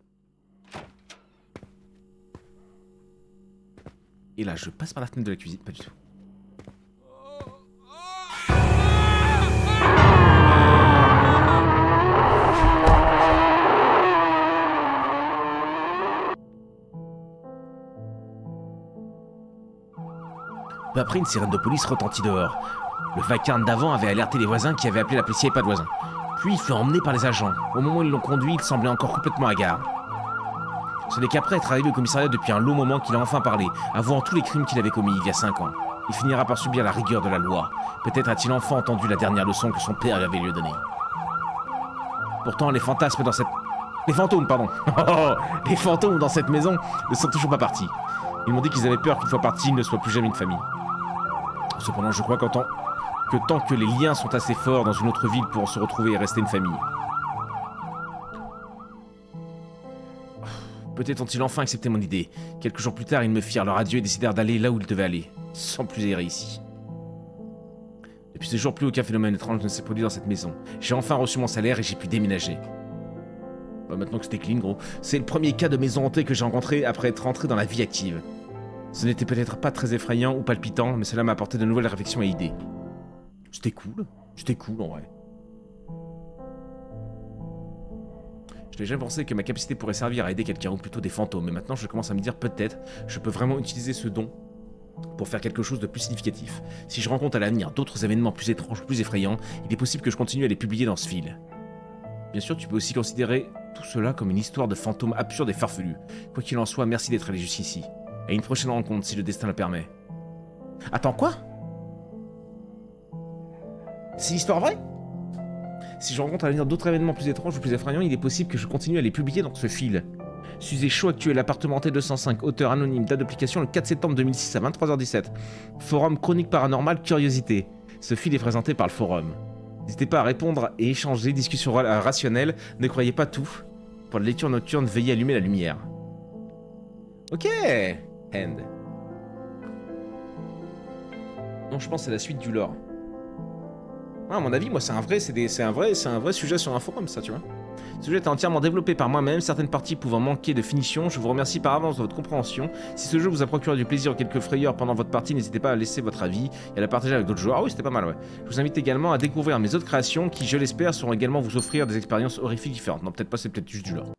Et là, je passe par la fenêtre de la cuisine. Pas du tout. Peu après, une sirène de police retentit dehors. Le vacarme d'avant avait alerté les voisins qui avaient appelé la police, il n'y avait pas de voisins. Puis il fut emmené par les agents. Au moment où ils l'ont conduit, il semblait encore complètement hagard. Ce n'est qu'après être arrivé au commissariat depuis un long moment qu'il a enfin parlé, avouant tous les crimes qu'il avait commis il y a 5 ans. Il finira par subir la rigueur de la loi. Peut-être a-t-il enfin entendu la dernière leçon que son père lui avait lui donnée. Pourtant, les fantasmes dans cette... Les fantômes, pardon. Les fantômes dans cette maison ne sont toujours pas partis. Ils m'ont dit qu'ils avaient peur qu'une fois partis, ils ne soient plus jamais une famille. Cependant, je crois que tant que les liens sont assez forts dans une autre ville pour se retrouver et rester une famille. Peut-être ont-ils enfin accepté mon idée. Quelques jours plus tard, ils me firent leur adieu et décidèrent d'aller là où ils devaient aller, sans plus errer ici. Depuis ce jour, plus aucun phénomène étrange ne s'est produit dans cette maison. J'ai enfin reçu mon salaire et j'ai pu déménager. Bah, maintenant que c'était clean, gros. C'est le premier cas de maison hantée que j'ai rencontré après être rentré dans la vie active. Ce n'était peut-être pas très effrayant ou palpitant, mais cela m'a apporté de nouvelles réflexions et idées. C'était cool en vrai. Je n'ai jamais pensé que ma capacité pourrait servir à aider quelqu'un, ou plutôt des fantômes, mais maintenant je commence à me dire peut-être je peux vraiment utiliser ce don pour faire quelque chose de plus significatif. Si je rencontre à l'avenir d'autres événements plus étranges, plus effrayants, il est possible que je continue à les publier dans ce fil. Bien sûr, tu peux aussi considérer tout cela comme une histoire de fantômes absurde et farfelu. Quoi qu'il en soit, merci d'être allé jusqu'ici. À une prochaine rencontre, si le destin le permet. Attends, quoi? C'est l'histoire vraie? Si je rencontre à l'avenir d'autres événements plus étranges ou plus effrayants, il est possible que je continue à les publier dans ce fil. Sujet chaud actuel, appartement T205, auteur anonyme, date d'application le 4 septembre 2006 à 23h17. Forum Chronique Paranormale Curiosité. Ce fil est présenté par le forum. N'hésitez pas à répondre et échanger, discussion rationnelle, ne croyez pas tout. Pour la lecture nocturne, veillez à allumer la lumière. Ok. End. Non, je pense que c'est la suite du lore. Ouais, à mon avis, moi, c'est un vrai sujet sur un forum, ça, tu vois. Ce sujet est entièrement développé par moi-même, certaines parties pouvant manquer de finition. Je vous remercie par avance de votre compréhension. Si ce jeu vous a procuré du plaisir ou quelques frayeurs pendant votre partie, n'hésitez pas à laisser votre avis et à la partager avec d'autres joueurs. Ah oui, c'était pas mal, ouais. Je vous invite également à découvrir mes autres créations qui, je l'espère, sauront également vous offrir des expériences horrifiques différentes. Non, peut-être pas, c'est peut-être juste du lore.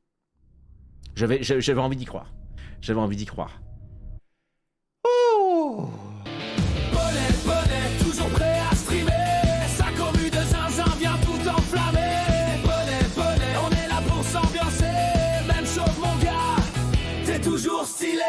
J'avais envie d'y croire. J'avais envie d'y croire. Oh! Bonnet, toujours prêt à streamer. Sa commu de zinzin vient tout enflammer. Bonnet, on est là pour s'ambiancer. Même chose mon gars, t'es toujours stylé.